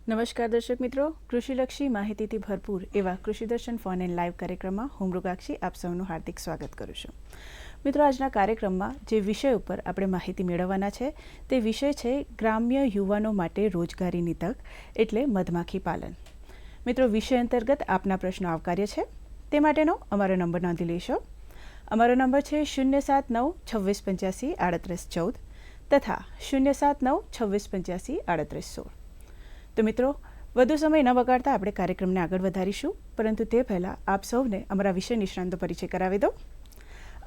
નમસ્કાર દર્શક મિત્રો, કૃષિલક્ષી માહિતીથી ભરપૂર એવા કૃષિ દર્શન ફોન એન્ડ લાઈવ કાર્યક્રમમાં હું મૃગાક્ષી આપ સૌનું હાર્દિક સ્વાગત કરું છું. મિત્રો, આજના કાર્યક્રમમાં જે વિષય ઉપર આપણે માહિતી મેળવવાના છે તે વિષય છે ગ્રામ્ય યુવાનો માટે રોજગારીની તક એટલે મધમાખી પાલન. મિત્રો, વિષય અંતર્ગત આપના પ્રશ્નો આવકાર્ય છે, તે માટેનો અમારો નંબર નોંધી લેશો. અમારો નંબર છે 079-2685-3814 તથા 079-2685-3816. તો મિત્રો, વધુ સમય ન બગાડતા આપણે કાર્યક્રમને આગળ વધારીશું, પરંતુ તે પહેલાં આપ સૌને અમારા વિષય નિષ્ણાંતનો પરિચય કરાવી દો.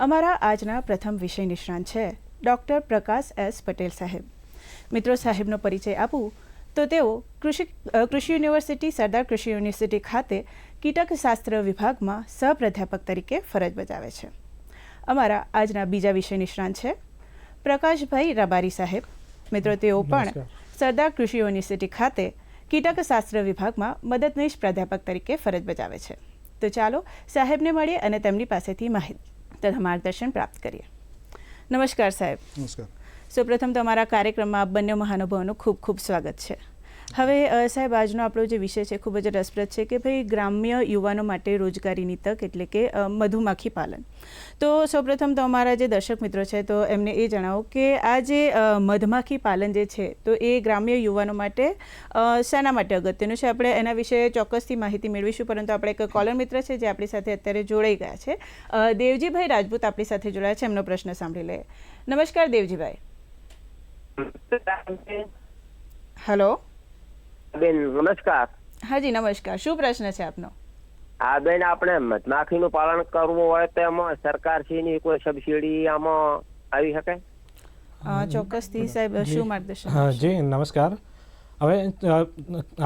અમારા આજના પ્રથમ વિષય નિષ્ણાંત છે ડૉક્ટર પ્રકાશ એસ પટેલ સાહેબ. મિત્રો, સાહેબનો પરિચય આપું તો તેઓ કૃષિ યુનિવર્સિટી સરદાર કૃષિ યુનિવર્સિટી ખાતે કીટકશાસ્ત્ર વિભાગમાં સહપ્રાધ્યાપક તરીકે ફરજ બજાવે છે. અમારા આજના બીજા વિષય નિષ્ણાંત છે પ્રકાશભાઈ રબારી સાહેબ. મિત્રો, તેઓ પણ સરદાર કૃષિ યુનિવર્સિટી ખાતે કીટકશાસ્ત્ર વિભાગમાં મદદનીશ પ્રાધ્યાપક તરીકે ફરજ બજાવે છે. તો ચાલો સાહેબને મળીએ અને તેમની પાસેથી માહિતી તથા માર્ગદર્શન પ્રાપ્ત કરીએ. નમસ્કાર સાહેબ. નમસ્કાર. સૌપ્રથમ તમારા કાર્યક્રમમાં બંને મહાનુભાવોનું ખૂબ ખૂબ સ્વાગત છે. હવે સાહેબ, આજનો આપણો જે વિષય છે ખૂબ જ રસપ્રદ છે કે ભાઈ ગ્રામ્ય યુવાનો માટે રોજગારીની તક એટલે કે મધુમાખી પાલન. તો સૌપ્રથમ તો અમારા જે દર્શક મિત્રો છે તો એમને એ જણાવો કે આ જે મધમાખી પાલન જે છે તો એ ગ્રામ્ય યુવાનો માટે શાના માટે અગત્યનું છે? આપણે એના વિશે ચોક્કસથી માહિતી મેળવીશું, પરંતુ આપણે એક કોલર મિત્ર છે જે આપણી સાથે અત્યારે જોડાઈ ગયા છે. દેવજીભાઈ રાજપૂત આપણી સાથે જોડાયા છે, એમનો પ્રશ્ન સાંભળી લઈએ. નમસ્કાર દેવજીભાઈ. હલો બેન, નમસ્કાર. હાજી નમસ્કાર. શું પ્રશ્ન છે આપનો? હા બેન, આપણે મધમાખીનું પાલન કરવું હોય તો એમાં સરકારશ્રીની કોઈ સબસિડી આમાં આવી શકે? ચોક્કસથી સાહેબ, શું માર્ગદર્શન? જી નમસ્કાર. હવે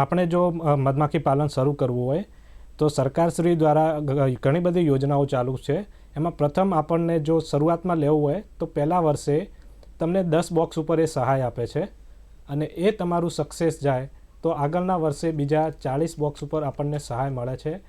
આપણે જો મધમાખી પાલન શરૂ કરવું હોય તો સરકારશ્રી દ્વારા ઘણી બધી યોજનાઓ ચાલુ છે. એમાં પ્રથમ આપણને જો શરૂઆતમાં લેવું હોય તો પહેલા વર્ષે તમને 10 બોક્સ ઉપર એ સહાય આપે છે, અને એ તમારું સક્સેસ જાય તો આગળના વર્ષે બીજા 40 બોક્સ ઉપર આપણને સહાય મળે છે.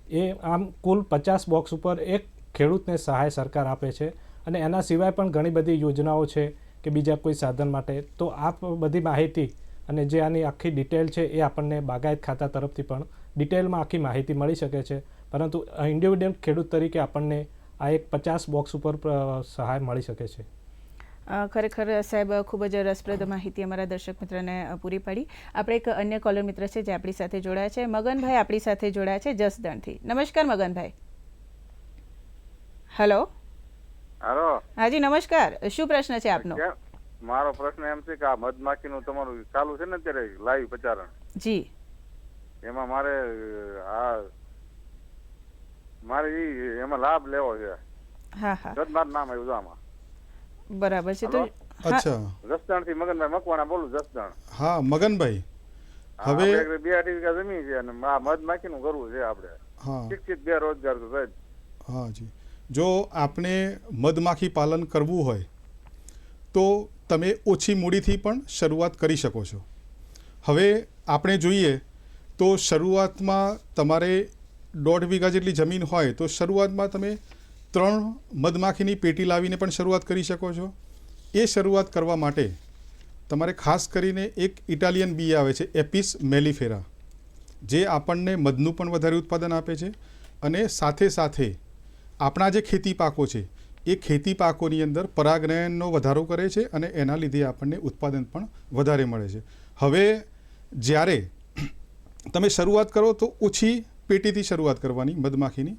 એ આમ કુલ 50 બોક્સ ઉપર એક ખેડૂતને સહાય સરકાર આપે છે. અને એના સિવાય પણ ઘણી બધી યોજનાઓ છે કે બીજા કોઈ સાધન માટે. તો આ બધી માહિતી અને જે આની આખી ડિટેલ છે એ આપણને બાગાયત ખાતા તરફથી પણ ડિટેલમાં આખી માહિતી મળી શકે છે. પરંતુ ઇન્ડિવિડ્યુઅલ ખેડૂત તરીકે આપણને આ એક 50 બોક્સ ઉપર સહાય મળી શકે છે. ખરેખર સાહેબ, ખૂબ જ રસપ્રદ માહિતી અમારા દર્શક મિત્રને પૂરી પાડી. આપણે એક અન્ય કોલર મિત્ર છે જે આપણી સાથે જોડાયા છે. મગનભાઈ આપણી સાથે જોડાયા છે જસદણથી. નમસ્કાર મગનભાઈ. હલો. હાલો. હાજી નમસ્કાર. શું પ્રશ્ન છે આપનો? મારો પ્રશ્ન એમ છે કે આ મધમાખીનું તમારું ચાલુ છે ને અત્યારે લાઈવ પ્રચારણ, જી, એમાં મારે એમાં લાભ લેવો છે. હા હા, મારું નામ આવ્યું છે આમાં. બરાબર છે. તો અચ્છા, જસદણ થી મગનભાઈ મકવાણા બોલું. જસદણ. હા મગનભાઈ, હવે 2 વીઘા જમીન છે અને આ મધમાખીનું કરવું છે આપણે. હા શિક્ષિત બેરોજગાર તો સાહેબ. હા જી, જો આપણે મધમાખી પાલન કરવું હોય તો તમે ઓછી મૂડીથી પણ શરૂઆત કરી શકો છો. હવે આપણે જોઈએ તો શરૂઆતમાં તમારે 1.5 વીઘા જેટલી જમીન હોય તો શરૂઆતમાં તમે 3 મધમાખીની પેટી લાવીને પણ શરૂઆત કરી શકો છો. એ શરૂઆત કરવા માટે તમારે ખાસ કરીને એક ઇટાલિયન બી આવે છે, એપિસ મેલિફેરા, જે આપણને મધનું પણ વધારે ઉત્પાદન આપે છે અને સાથે સાથે આપણા જે ખેતી પાકો છે એ ખેતી પાકોની અંદર પરાગનયનનો વધારો કરે છે અને એના લીધે આપણને ઉત્પાદન પણ વધારે મળે છે. હવે જ્યારે તમે શરૂઆત કરો તો ઓછી પેટીથી શરૂઆત કરવાની મધમાખીની,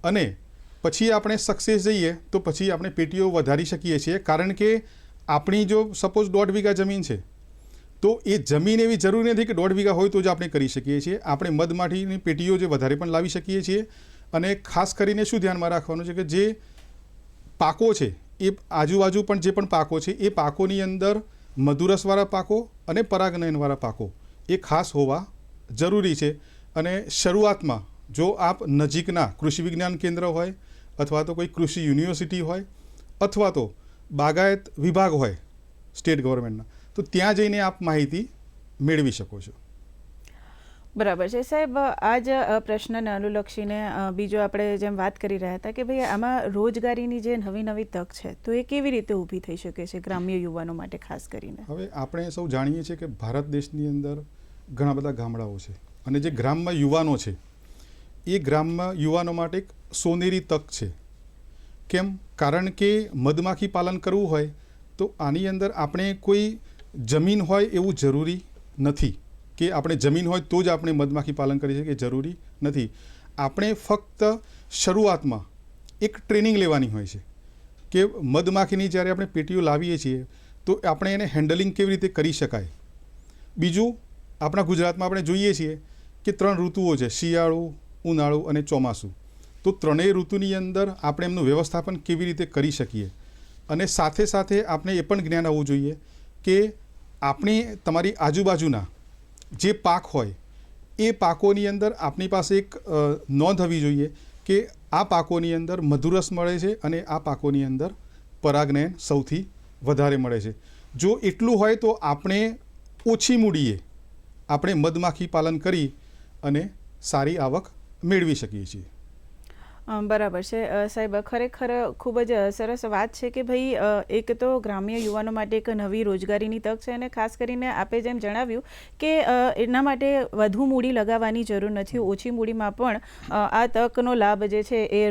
અને પછી આપણે સક્સેસ જઈએ તો પછી આપણે પેટીઓ વધારી શકીએ છીએ. કારણ કે આપણી જો સપોઝ 1.5 વીઘા જમીન છે તો એ જમીન એવી જરૂરી નથી કે 1.5 વીઘા હોય તો જ આપણે કરી શકીએ છીએ. આપણે મધમાખીની પેટીઓ જે વધારે પણ લાવી શકીએ છીએ. અને ખાસ કરીને શું ધ્યાનમાં રાખવાનું છે કે જે પાકો છે એ આજુબાજુ પણ જે પણ પાકો છે એ પાકોની અંદર મધુરસવાળા પાકો અને પરાગનયનવાળા પાકો એ ખાસ હોવા જરૂરી છે. અને શરૂઆતમાં જો આપ નજીકના કૃષિ વિજ્ઞાન કેન્દ્ર હોય અથવા તો કોઈ કૃષિ યુનિવર્સિટી હોય અથવા તો બાગાયત વિભાગ હોય સ્ટેટ ગવર્મેન્ટના, તો ત્યાં જઈને આપ માહિતી મેળવી શકો છો. બરાબર છે સાહેબ. આ જ પ્રશ્નને અનુલક્ષીને બીજો આપણે જેમ વાત કરી રહ્યા હતા કે ભાઈ આમાં રોજગારીની જે નવી નવી તક છે તો એ કેવી રીતે ઊભી થઈ શકે છે ગ્રામ્ય યુવાનો માટે ખાસ કરીને? હવે આપણે સૌ જાણીએ છીએ કે ભારત દેશની અંદર ઘણા બધા ગામડાઓ છે અને જે ગ્રામમાં યુવાનો છે એ ગ્રામમાં યુવાનો માટે એક સોનેરી તક છે. કેમ? કારણ કે મધમાખી પાલન કરવું હોય તો આની અંદર આપણે કોઈ જમીન હોય એવું જરૂરી નથી કે આપણે જમીન હોય તો જ આપણે મધમાખી પાલન કરી શકીએ, જરૂરી નથી. આપણે ફક્ત શરૂઆતમાં એક ટ્રેનિંગ લેવાની હોય છે કે મધમાખીની જ્યારે આપણે પેટીઓ લાવીએ છીએ તો આપણે એને હેન્ડલિંગ કેવી રીતે કરી શકાય. બીજું, આપણા ગુજરાતમાં આપણે જોઈએ છીએ કે 3 ઋતુઓ છે, શિયાળો, ઉનાળો અને ચોમાસું. તો ત્રણેય ઋતુની અંદર આપણે એમનું વ્યવસ્થાપન કેવી રીતે કરી શકીએ. અને સાથે સાથે આપણે એ પણ જ્ઞાન આવવું જોઈએ કે આપણે તમારી આજુબાજુના જે પાક હોય એ પાકોની અંદર આપણી પાસે એક નોંધ હોવી જોઈએ કે આ પાકોની અંદર મધુરસ મળે છે અને આ પાકોની અંદર પરાગનયન સૌથી વધારે મળે છે. જો એટલું હોય તો આપણે ઓછી મૂડીએ આપણે મધમાખી પાલન કરી અને સારી આવક મેળવી શકીએ છીએ. બરાબર છે સાહેબ, ખરેખર ખૂબ જ સરસ વાત છે કે ભાઈ એક તો ગ્રામ્ય યુવાનો માટે એક નવી રોજગારીની તક છે અને ખાસ કરીને આપે જેમ જણાવ્યું કે એના માટે વધુ મૂડી લગાવવાની જરૂર નથી, ઓછી મૂડીમાં પણ આ તકનો લાભ જે છે એ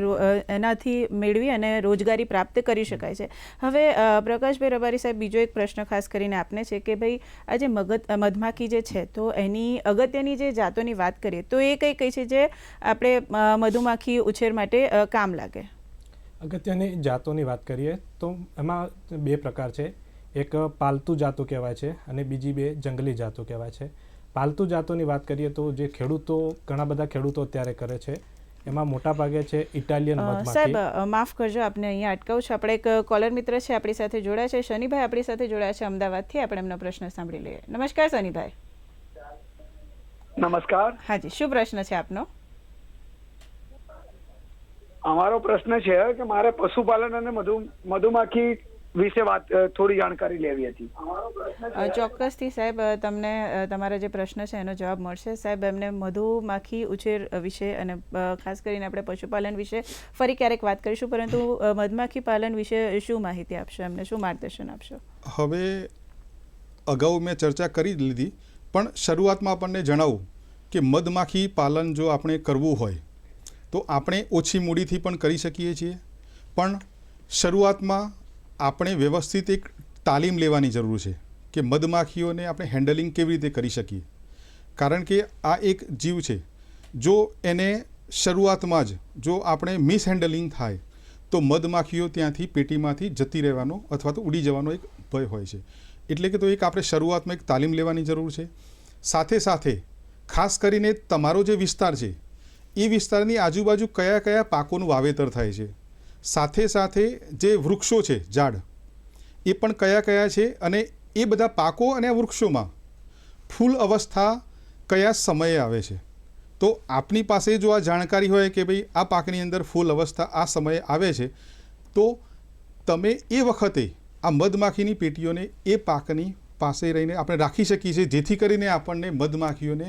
એનાથી મેળવી અને રોજગારી પ્રાપ્ત કરી શકાય છે. હવે પ્રકાશભાઈ રબારી સાહેબ, બીજો એક પ્રશ્ન ખાસ કરીને આપને છે કે ભાઈ આ જે મધમાખી જે છે તો એની અગત્યની જે જાતોની વાત કરીએ તો એ કઈ કઈ છે જે આપણે મધુમાખી ઉછેર માટે કામ લાગે? અગત્યની જાતોની વાત કરીએ તો એમાં 2 પ્રકાર છે. એક પાલતુ જાતો કહેવાય છે અને બીજી 2 જંગલી જાતો કહેવાય છે. પાલતુ જાતોની વાત કરીએ તો જે ઘણા બધા ખેડૂતો અત્યારે કરે છે એમાં મોટા ભાગે છે ઇટાલિયન મધમાખી. સાહેબ માફ કરજો, આપને અહીંયા અટકાવું છું. આપણે એક કોલર મિત્ર છે આપણી સાથે જોડાયા છે, શનિભાઈ આપણી સાથે જોડાયા છે અમદાવાદથી. આપણે એમનો પ્રશ્ન સાંભળી લઈએ. નમસ્કાર શનિભાઈ. નમસ્કાર. હાજી, શું પ્રશ્ન છે આપનો? અમારો પ્રશ્ન છે કે મારે પશુપાલન અને મધુમાખી વિશે થોડી જાણકારી લેવી હતી. ચોક્કસથી સાહેબ તમને તમારા જે પ્રશ્ન છે એનો જવાબ મળશે. સાહેબ, એમને મધુમાખી ઉછેર વિશે અને ખાસ કરીને આપણે પશુપાલન વિશે ફરી ક્યારેક વાત કરીશું, પરંતુ મધમાખી પાલન વિશે શું માહિતી આપશો, એમને શું માર્ગદર્શન આપશો? હવે અગાઉ મેં ચર્ચા કરી લીધી, પણ શરૂઆતમાં આપણને જણાવું કે મધમાખી પાલન જો આપણે કરવું હોય તો આપણે ઓછી મૂડીથી પણ કરી શકીએ છીએ, પણ શરૂઆતમાં આપણે વ્યવસ્થિત એક તાલીમ લેવાની જરૂર છે કે મધમાખીઓને આપણે હેન્ડલિંગ કેવી રીતે કરી શકીએ. કારણ કે આ એક જીવ છે, જો એને શરૂઆતમાં જ જો આપણે મિસહેન્ડલિંગ થાય તો મધમાખીઓ ત્યાંથી પેટીમાંથી જતી રહેવાનો અથવા તો ઉડી જવાનો એક ભય હોય છે. એટલે કે તો એક આપણે શરૂઆતમાં એક તાલીમ લેવાની જરૂર છે. સાથે સાથે ખાસ કરીને તમારો જે વિસ્તાર છે એ વિસ્તારની આજુબાજુ કયા કયા પાકોનું વાવેતર થાય છે, સાથે સાથે જે વૃક્ષો છે ઝાડ એ પણ કયા કયા છે અને એ બધા પાકો અને વૃક્ષોમાં ફૂલ અવસ્થા કયા સમયે આવે છે. તો આપની પાસે જો આ જાણકારી હોય કે ભાઈ આ પાકની અંદર ફૂલ અવસ્થા આ સમયે આવે છે તો તમે એ વખતે આ મધમાખીની પેટીઓને એ પાકની પાસે રહીને આપણે રાખી શકીએ છીએ, જેથી કરીને આપણને મધમાખીઓને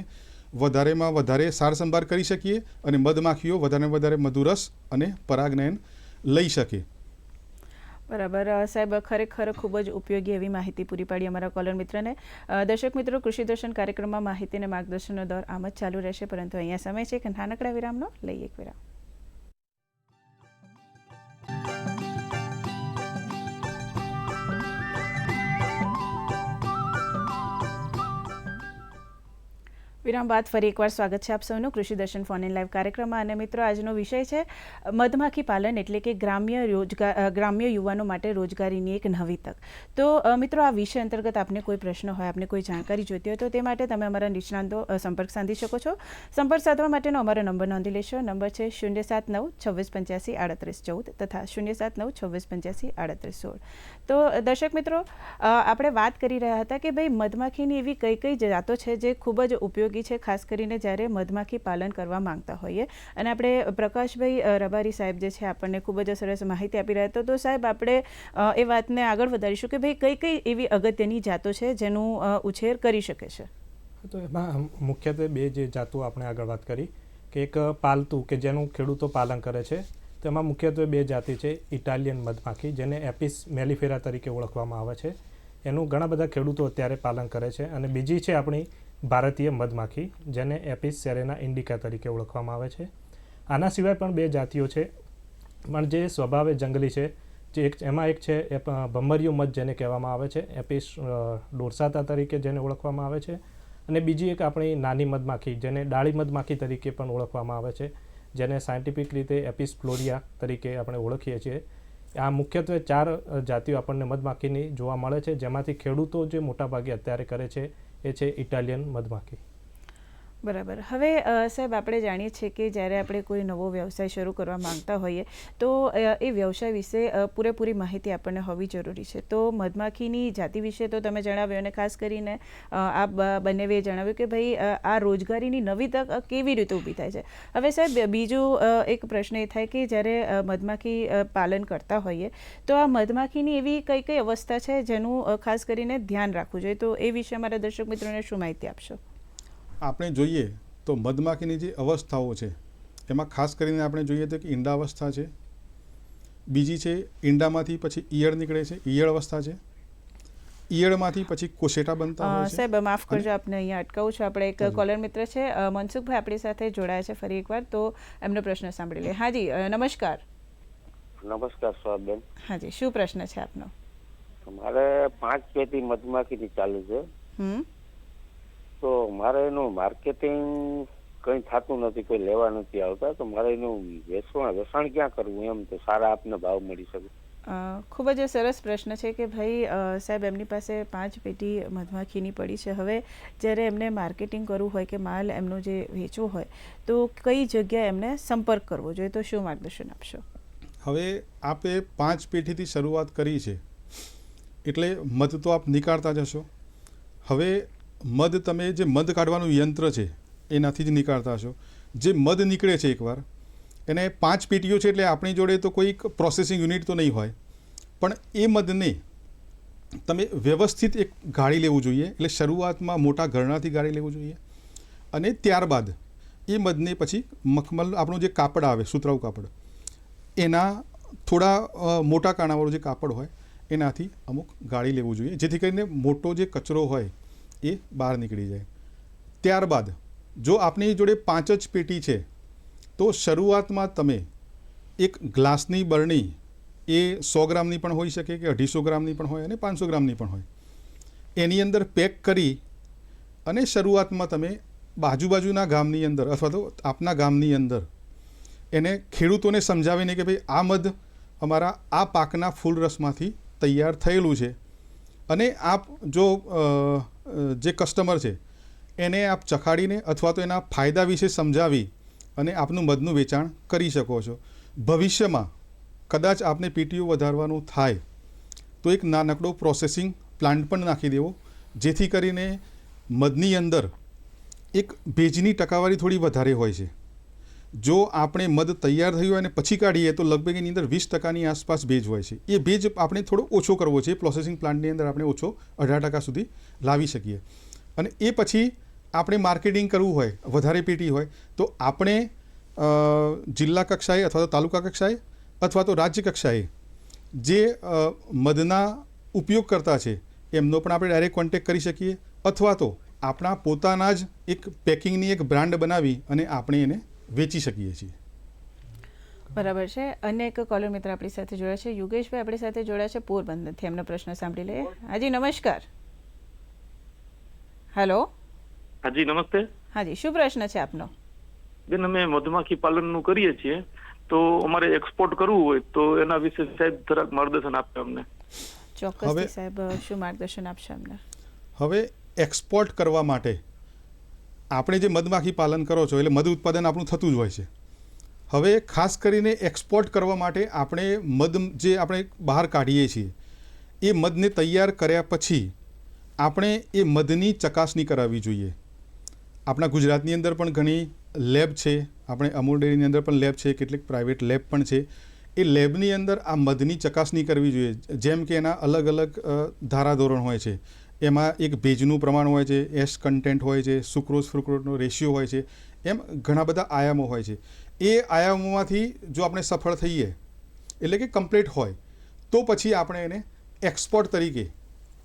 વધારેમાં વધારે સાર સંભાળ કરી શકીએ અને મધમાખીઓ વધારે વધારે મધુરસ અને પરાગનયન લઈ શકે. બરાબર સાહેબ, ખરેખર ખૂબ જ ઉપયોગી એવી માહિતી પૂરી પાડી અમારા કોલર મિત્રને. દર્શક મિત્રો, કૃષિ દર્શન કાર્યક્રમમાં માહિતી અને માર્ગદર્શનનો દોર આમ જ ચાલુ રહેશે, પરંતુ અહીંયા સમય છે કે નાનકડા વિરામનો લઈએ એક વિરામ. વિરામ બાદ ફરી એકવાર સ્વાગત છે આપ સૌનું કૃષિ દર્શન ફોન ઇન લાઈવ કાર્યક્રમમાં. અને મિત્રો, આજનો વિષય છે મધમાખી પાલન, એટલે કે ગ્રામ્ય યુવાનો માટે રોજગારીની એક નવી તક. તો મિત્રો, આ વિષય અંતર્ગત આપને કોઈ પ્રશ્ન હોય, આપને કોઈ જાણકારી જોઈતી હોય તો તે માટે તમે અમારા નિષ્ણાંતો સંપર્ક સાધી શકો છો. સંપર્ક સાધવા માટેનો અમારો નંબર નોંધી લેશો. નંબર છે 079-2685-3814 તથા 079-2685-3816. તો દર્શક મિત્રો, આપણે વાત કરી રહ્યા હતા કે ભાઈ મધમાખીની એવી કઈ કઈ જાતો છે જે ખૂબ જ ઉપયોગી છે, ખાસ કરીને જ્યારે મધમાખી પાલન કરવા માંગતા હોઈએ. અને આપણે પ્રકાશભાઈ રબારી સાહેબ જે છે આપણને ખૂબ જ સરસ માહિતી આપી રહ્યા હતા. તો સાહેબ, આપણે એ વાતને આગળ વધારીશું કે ભાઈ કઈ કઈ એવી અગત્યની જાતો છે જેનું ઉછેર કરી શકે છે? તો એમાં મુખ્યત્વે 2 જે જાતો આપણે આગળ વાત કરી કે એક પાલતુ કે જેનું ખેડૂતો પાલન કરે છે, તેમાં મુખ્યત્વે 2 જાતિ છે. ઇટાલિયન મધમાખી, જેને એપિસ મેલિફેરા તરીકે ઓળખવામાં આવે છે, એનું ઘણા બધા ખેડૂતો અત્યારે પાલન કરે છે. અને બીજી છે આપણી ભારતીય મધમાખી, જેને એપિસ સેરેના ઇન્ડિકા તરીકે ઓળખવામાં આવે છે. આના સિવાય પણ 2 જાતિઓ છે, પણ જે સ્વભાવે જંગલી છે. એમાં એક છે ભમરિયું મધ, જેને કહેવામાં આવે છે એપિસ ડોર્સાટા તરીકે, જેને ઓળખવામાં આવે છે. અને બીજી એક આપણી નાની મધમાખી, જેને ડાળી મધમાખી તરીકે પણ ઓળખવામાં આવે છે, જેને સાયન્ટિફિક રીતે એપિસ ફ્લોરિયા તરીકે આપણે ઓળખીએ છીએ. આ મુખ્યત્વે 4 જાતિઓ આપણને મધમાખીની જોવા મળે છે, જેમાંથી ખેડૂતો જે મોટાભાગે અત્યારે કરે છે એ છે ઇટાલિયન મધમાખી. બરાબર. હવે સાહેબ, આપણે જાણીએ છીએ કે જ્યારે આપણે કોઈ નવો વ્યવસાય શરૂ કરવા માંગતા હોઈએ તો એ વ્યવસાય વિશે પૂરેપૂરી માહિતી આપણને હોવી જરૂરી છે. તો મધમાખીની જાતિ વિશે તો તમે જણાવ્યું, અને ખાસ કરીને આપ બંનેએ જણાવ્યું કે ભાઈ આ રોજગારીની નવી તક કેવી રીતે ઊભી થાય છે. હવે સાહેબ, બીજું એક પ્રશ્ન એ થાય કે જ્યારે મધમાખી પાલન કરતા હોઈએ તો આ મધમાખીની એવી કઈ કઈ અવસ્થા છે જેનું ખાસ કરીને ધ્યાન રાખવું જોઈએ, તો એ વિશે અમારા દર્શક મિત્રોને શું માહિતી આપશો? આપણે જોઈએ તો મધમાખીની જે અવસ્થાઓ છે એમાં ખાસ કરીને આપણે જોઈએ તો કે ઈંડા અવસ્થા છે, બીજી છે ઈંડામાંથી પછી ઈયળ નીકળે છે, ઈયળ અવસ્થા છે, ઈયળમાંથી પછી કોશેટા બનતા હોય છે. સાહેબ, માફ કરજો, આપને અહીંયા અટકાવું છું. આપણે એક કોલર મિત્ર છે મનસુખભાઈ, આપણી સાથે જોડાયા છે ફરી એકવાર, તો એમનો પ્રશ્ન સાંભળી લે. હાજી, નમસ્કાર. નમસ્કાર સ્વાબેન. હાજી, શું પ્રશ્ન છે આપનો? મારે 5 પેટી મધમાખીની ચાલુ છે. તો મારે એનું માર્કેટિંગ કંઈ થતું નથી, કોઈ લેવા નથી આવતા, તો મારે એનું વેચાણ ક્યાં કરવું એમ, તો સારા આપને ભાવ મળી શકે? ખૂબ જ સરસ પ્રશ્ન છે કે ભાઈ સાહેબ, એમની પાસે 5 પેટી મધમાખીની પડી છે. હવે જ્યારે એમને માર્કેટિંગ કરવું હોય કે માલ એમનો જે વેચવો હોય તો કઈ જગ્યાએ એમને સંપર્ક કરવો જોઈએ, તો શું માર્ગદર્શન આપશો? હવે આપે 5 પેટીથી શરૂઆત કરી છે એટલે મધ તો આપ નીકાળતા જશો. હવે મધ તમે જે મધ કાઢવાનું યંત્ર છે એનાથી જ નીકાળતા હશો. જે મધ નીકળે છે એકવાર, એને 5 પેટીઓ છે એટલે આપણી જોડે તો કોઈ પ્રોસેસિંગ યુનિટ તો નહીં હોય, પણ એ મધને તમે વ્યવસ્થિત એક ગાળી લેવું જોઈએ. એટલે શરૂઆતમાં મોટા ઘરણાથી ગાળી લેવું જોઈએ, અને ત્યારબાદ એ મધને પછી મખમલ, આપણું જે કાપડ આવે સુતરાઉ કાપડ, એના થોડા મોટા કાણાવાળું જે કાપડ હોય એનાથી અમુક ગાળી લેવું જોઈએ, જેથી કરીને મોટો જે કચરો હોય એ બહાર નીકળી જાય. ત્યારબાદ જો આપની જોડે 5 જ પેટી છે તો શરૂઆતમાં તમે એક ગ્લાસની બરણી, એ 100 ગ્રામની પણ હોઈ શકે કે 250 ગ્રામની પણ હોય અને 500 ગ્રામની પણ હોય, એની અંદર પેક કરી અને શરૂઆતમાં તમે બાજુબાજુના ગામની અંદર અથવા તો આપના ગામની અંદર એને ખેડૂતોને સમજાવીને કે ભાઈ આ મધ અમારા આ પાકના ફૂલ રસમાંથી તૈયાર થયેલું છે, અને આપ જો જે કસ્ટમર છે એને આપ ચખાડીને અથવા તો એના ફાયદા વિશે સમજાવી અને આપનું મધનું વેચાણ કરી શકો છો. ભવિષ્યમાં કદાચ આપને પેટીઓ વધારવાનું થાય તો એક નાનકડો પ્રોસેસિંગ પ્લાન્ટ પણ નાખી દેવો, જેથી કરીને મધની અંદર એક ભેજની ટકાવારી થોડી વધારે હોય છે. જો આપણે મધ તૈયાર થયું હોય અને પછી કાઢીએ તો લગભગ એની અંદર 20% આસપાસ ભેજ હોય છે. એ ભેજ આપણે થોડો ઓછો કરવો છે. પ્રોસેસિંગ પ્લાન્ટની અંદર આપણે ઓછો 18% સુધી લાવી શકીએ. અને એ પછી આપણે માર્કેટિંગ કરવું હોય, વધારે પેટી હોય, તો આપણે જિલ્લા કક્ષાએ અથવા તો તાલુકા કક્ષાએ અથવા તો રાજ્ય કક્ષાએ જે મધના ઉપયોગકર્તા છે એમનો પણ આપણે ડાયરેક્ટ કોન્ટેક્ટ કરી શકીએ, અથવા તો આપણા પોતાના જ એક પેકિંગની એક બ્રાન્ડ બનાવી અને આપણે એને વેચી શકીએ છીએ. બરાબર છે. અન્ય એક કોલર મિત્ર આપણી સાથે જોડાયા છે, યોગેશભાઈ આપણી સાથે જોડાયા છે પોરબંદરથી. એમનો પ્રશ્ન સાંભળી લઈએ. હાજી, નમસ્કાર. હેલો. હાજી, નમસ્તે. હાજી, શું પ્રશ્ન છે આપનો? બેન, અમે મધમાખી પાલનનું કરીએ છીએ, તો અમારે એક્સપોર્ટ કરવું હોય તો એના વિશે સાહેબ જરાક માર્ગદર્શન આપે અમને. ચોક્કસથી સાહેબ, શું માર્ગદર્શન આપશે અમને? હવે એક્સપોર્ટ કરવા માટે આપણે જે મધમાખી પાલન કરો છો એટલે મધ ઉત્પાદન આપણું થતું જ હોય છે. હવે ખાસ કરીને એક્સપોર્ટ કરવા માટે આપણે મધ જે આપણે બહાર કાઢીએ છીએ એ મધને તૈયાર કર્યા પછી આપણે એ મધની ચકાસણી કરાવવી જોઈએ. આપણા ગુજરાતની અંદર પણ ઘણી લેબ છે, આપણે અમૂલ ડેરીની અંદર પણ લેબ છે, કેટલીક પ્રાઇવેટ લેબ પણ છે. એ લેબની અંદર આ મધની ચકાસણી કરવી જોઈએ. જેમ કે એના અલગ અલગ ધારાધોરણ હોય છે. એમાં એક ભેજનું પ્રમાણ હોય છે, એસ કન્ટેન્ટ હોય છે, સુક્રોઝ ફ્રુક્રોઝનો રેશિયો હોય છે, એમ ઘણા બધા આયામો હોય છે. એ આયામોમાંથી જો આપણે સફળ થઈએ એટલે કે કમ્પ્લીટ હોય તો પછી આપણે એને એક્સપોર્ટ તરીકે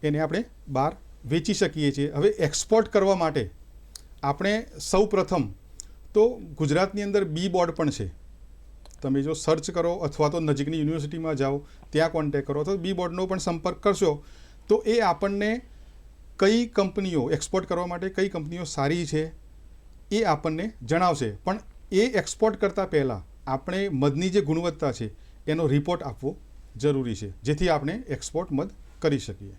એને આપણે બહાર વેચી શકીએ છીએ. હવે એક્સપોર્ટ કરવા માટે આપણે સૌ પ્રથમ તો ગુજરાતની અંદર બી બોર્ડ પણ છે. તમે જો સર્ચ કરો અથવા તો નજીકની યુનિવર્સિટીમાં જાઓ, ત્યાં કોન્ટેક્ટ કરો અથવા બી બોર્ડનો પણ સંપર્ક કરશો તો એ આપણને કઈ કંપનીઓ એક્સપોર્ટ કરવા માટે કઈ કંપનીઓ સારી છે એ આપણને જણાવશે. પણ એ એક્સપોર્ટ કરતાં પહેલાં આપણે મધની જે ગુણવત્તા છે એનો રિપોર્ટ આપવો જરૂરી છે, જેથી આપણે એક્સપોર્ટ મધ કરી શકીએ.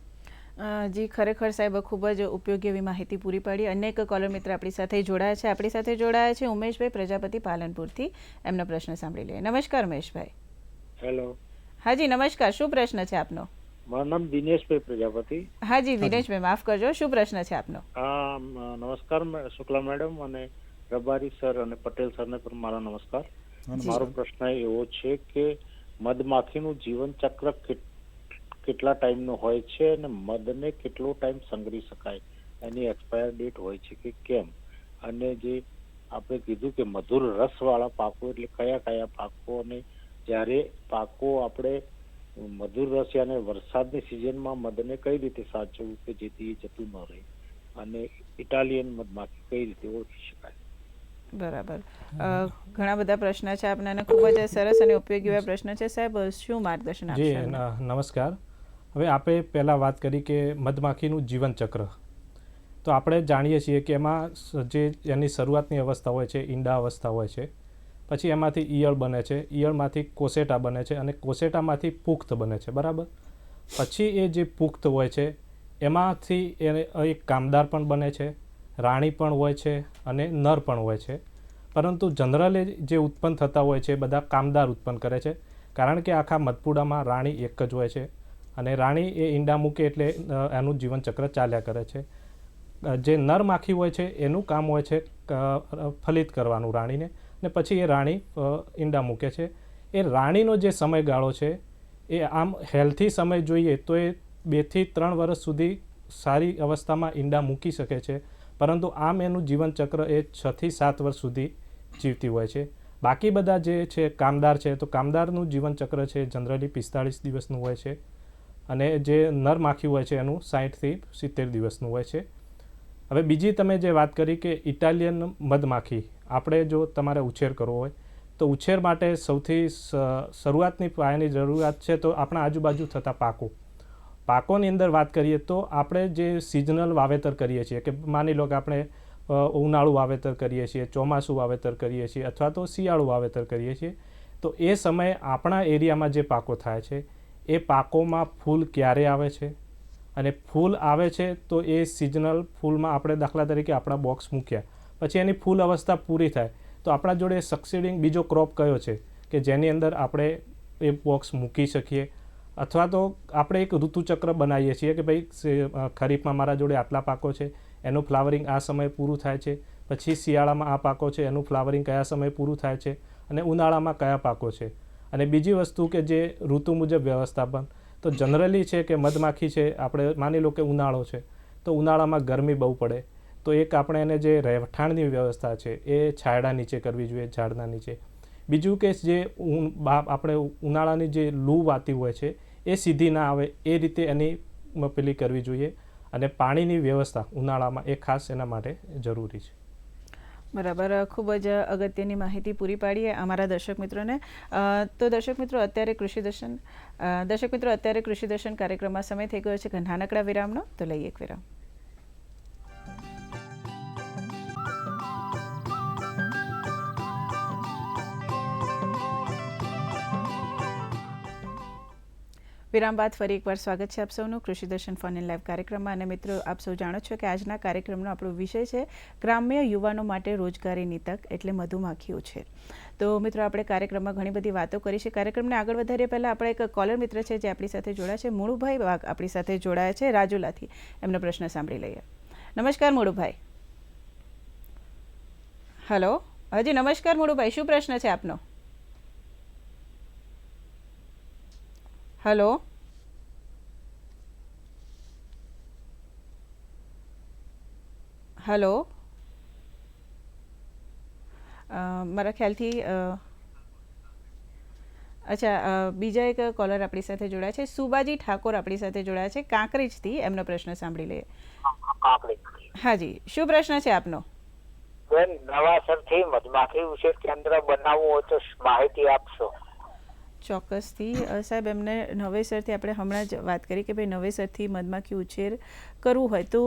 જી, ખરેખર સાહેબ ખૂબ જ ઉપયોગી એવી માહિતી પૂરી પાડી. અનેક કોલર મિત્ર આપણી સાથે જોડાયા છે. આપણી સાથે જોડાયા છે ઉમેશભાઈ પ્રજાપતિ પાલનપુરથી. એમનો પ્રશ્ન સાંભળી લઈએ. નમસ્કાર ઉમેશભાઈ. હેલો. હાજી નમસ્કાર, શું પ્રશ્ન છે આપનો? મારું નામ દિનેશભાઈ પ્રજાપતિ. હાજી દિનેશભાઈ, માફ કરજો, શું પ્રશ્ન છે આપનો? નમસ્કાર શુક્લા મેડમ અને રબારી સર અને પટેલ સરને પણ મારા નમસ્કાર. મારો પ્રશ્ન એવો છે કે મધમાખીનું જીવન ચક્ર કેટલા ટાઈમનું હોય છે અને મધને કેટલો ટાઈમ સંગ્રહી શકાય, એની એક્સપાયર ડેટ હોય છે કે કેમ? અને જે આપણે કીધું કે મધુર રસવાળા પાકો એટલે કયા કયા પાકો, અને જ્યારે પાકો આપણે મધુર રસ અને વરસાદની સિઝનમાં મધને કઈ રીતે સાચવવું કે જેથી એ જતું ન રહે, અને ઇટાલિયન મધમાખી કઈ રીતે ઓળખી શકાય? બરાબર, ઘણા બધા પ્રશ્ન છે આપના અને ખૂબ જ સરસ અને ઉપયોગી એવા પ્રશ્ન છે. સાહેબ શું માર્ગદર્શન આપશો? જી નમસ્કાર. હવે આપણે પહેલાં વાત કરી કે મધમાખીનું જીવનચક્ર. તો આપણે જાણીએ છીએ કે એમાં જે એની શરૂઆતની અવસ્થા હોય છે ઈંડા અવસ્થા હોય છે, પછી એમાંથી ઈયળ બને છે, ઈયળમાંથી કોસેટા બને છે અને કોસેટામાંથી પુખ્ત બને છે. બરાબર. પછી એ જે પુખ્ત હોય છે એમાંથી એક કામદાર પણ બને છે, રાણી પણ હોય છે અને નર પણ હોય છે. પરંતુ જનરલી જે ઉત્પન્ન થતા હોય છે બધા કામદાર ઉત્પન્ન કરે છે, કારણ કે આખા મધપૂડામાં રાણી એક જ હોય છે અને રાણી એ ઈંડા મૂકે એટલે એનું જીવનચક્ર ચાલ્યા કરે છે. જે નર માખી હોય છે એનું કામ હોય છે ફલિત કરવાનું રાણીને, ને પછી એ રાણી ઈંડા મૂકે છે. એ રાણીનો જે સમયગાળો છે એ આમ હેલ્થી સમય જોઈએ તો એ 2 થી 3 વર્ષ સુધી સારી અવસ્થામાં ઈંડા મૂકી શકે છે, પરંતુ આમ એનું જીવનચક્ર એ 6 થી 7 વર્ષ સુધી જીવતી હોય છે. બાકી બધા જે છે કામદાર છે, તો કામદારનું જીવનચક્ર છે જનરલી 45 દિવસનું હોય છે અને જે નર માખી હોય છે એનું 60 થી 70 દિવસનું હોય છે. હવે બીજી તમે જે વાત કરી કે ઇટાલિયન મધમાખી, આપણે જો તમારે ઉછેર કરવો હોય તો ઉછેર માટે સૌથી શરૂઆતની પાયાની જરૂરિયાત છે તો આપણા આજુબાજુ થતા પાકોની અંદર વાત કરીએ તો આપણે જે સિઝનલ વાવેતર કરીએ છીએ, કે માની લો કે આપણે ઉનાળુ વાવેતર કરીએ છીએ, ચોમાસું વાવેતર કરીએ છીએ અથવા તો શિયાળુ વાવેતર કરીએ છીએ, તો એ સમયે આપણા એરિયામાં જે પાકો થાય છે એ પાકોમાં ફૂલ ક્યારે આવે છે, અને ફૂલ આવે છે તો એ સિઝનલ ફૂલમાં આપણે દાખલા તરીકે આપણા બોક્સ મૂક્યા પછી એની ફૂલ અવસ્થા પૂરી થાય તો આપણા જોડે સક્સીડિંગ બીજો ક્રોપ કયો છે કે જેની અંદર આપણે એ બોક્સ મૂકી શકીએ, અથવા તો આપણે એક ઋતુચક્ર બનાવીએ છીએ કે ભાઈ ખરીફમાં મારા જોડે આટલા પાકો છે, એનું ફ્લાવરિંગ આ સમયે પૂરું થાય છે, પછી શિયાળામાં આ પાકો છે એનું ફ્લાવરિંગ કયા સમયે પૂરું થાય છે, અને ઉનાળામાં કયા પાકો છે. અને બીજી વસ્તુ કે જે ઋતુ મુજબ વ્યવસ્થાપન, તો જનરલી છે કે મધમાખી છે, આપણે માની લો કે ઉનાળો છે તો ઉનાળામાં ગરમી બહુ પડે, તો એક આપણે એને જે રહેઠાણની વ્યવસ્થા છે એ છાંયડા નીચે કરવી જોઈએ, ઝાડના નીચે. બીજું કે જે આપણે ઉનાળાની જે લૂ વાતી હોય છે એ સીધી ના આવે એ રીતે એની પેલી કરવી જોઈએ, અને પાણીની વ્યવસ્થા ઉનાળામાં એ ખાસ એના માટે જરૂરી છે. બરાબર, ખૂબ જ અગત્યની માહિતી પૂરી પાડીએ અમારા દર્શક મિત્રોને. તો દર્શક મિત્રો, અત્યારે કૃષિ દર્શન કાર્યક્રમમાં સમય થઈ ગયો છે નાનકડા વિરામનો, તો લઈએ એક વિરામ. વિરામ બાદ ફરી એકવાર સ્વાગત છે આપ સૌનું કૃષિ દર્શન ફોન ઇન લાઈવ કાર્યક્રમમાં. અને મિત્રો, આપ સૌ જાણો છો કે આજના કાર્યક્રમનો આપણો વિષય છે ગ્રામ્ય યુવાનો માટે રોજગારીની તક, એટલે મધુમાખી ઉછેર. તો મિત્રો, આપણે કાર્યક્રમમાં ઘણી બધી વાતો કરી છે. કાર્યક્રમને આગળ વધારીએ પહેલાં આપણે એક કોલર મિત્ર છે જે આપણી સાથે જોડાયા છે, મુળુભાઈ વાઘ આપણી સાથે જોડાયા છે રાજુલાથી. એમનો પ્રશ્ન સાંભળી લઈએ. નમસ્કાર મુળુભાઈ. હલો, હાજી નમસ્કાર મુળુભાઈ, શું પ્રશ્ન છે આપનો? હલો, હલો, મારા ખ્યાલથી અચ્છા, બીજા એક કોલર આપણી સાથે જોડાયા છે, સુબાજી ઠાકોર આપણી સાથે જોડાયા છે કાંકરેજથી. એમનો પ્રશ્ન સાંભળી લઈએ. હાજી, શું પ્રશ્ન છે આપનો? બેન નવાસરથી મધમાખી ઉછેર કેન્દ્ર બનાવવું હોય તો માહિતી આપશો. ચોક્કસથી સાહેબ, એમને નવેસરથી આપણે હમણાં જ વાત કરી કે ભાઈ નવેસરથી મધમાખી ઉછેર કરવું હોય તો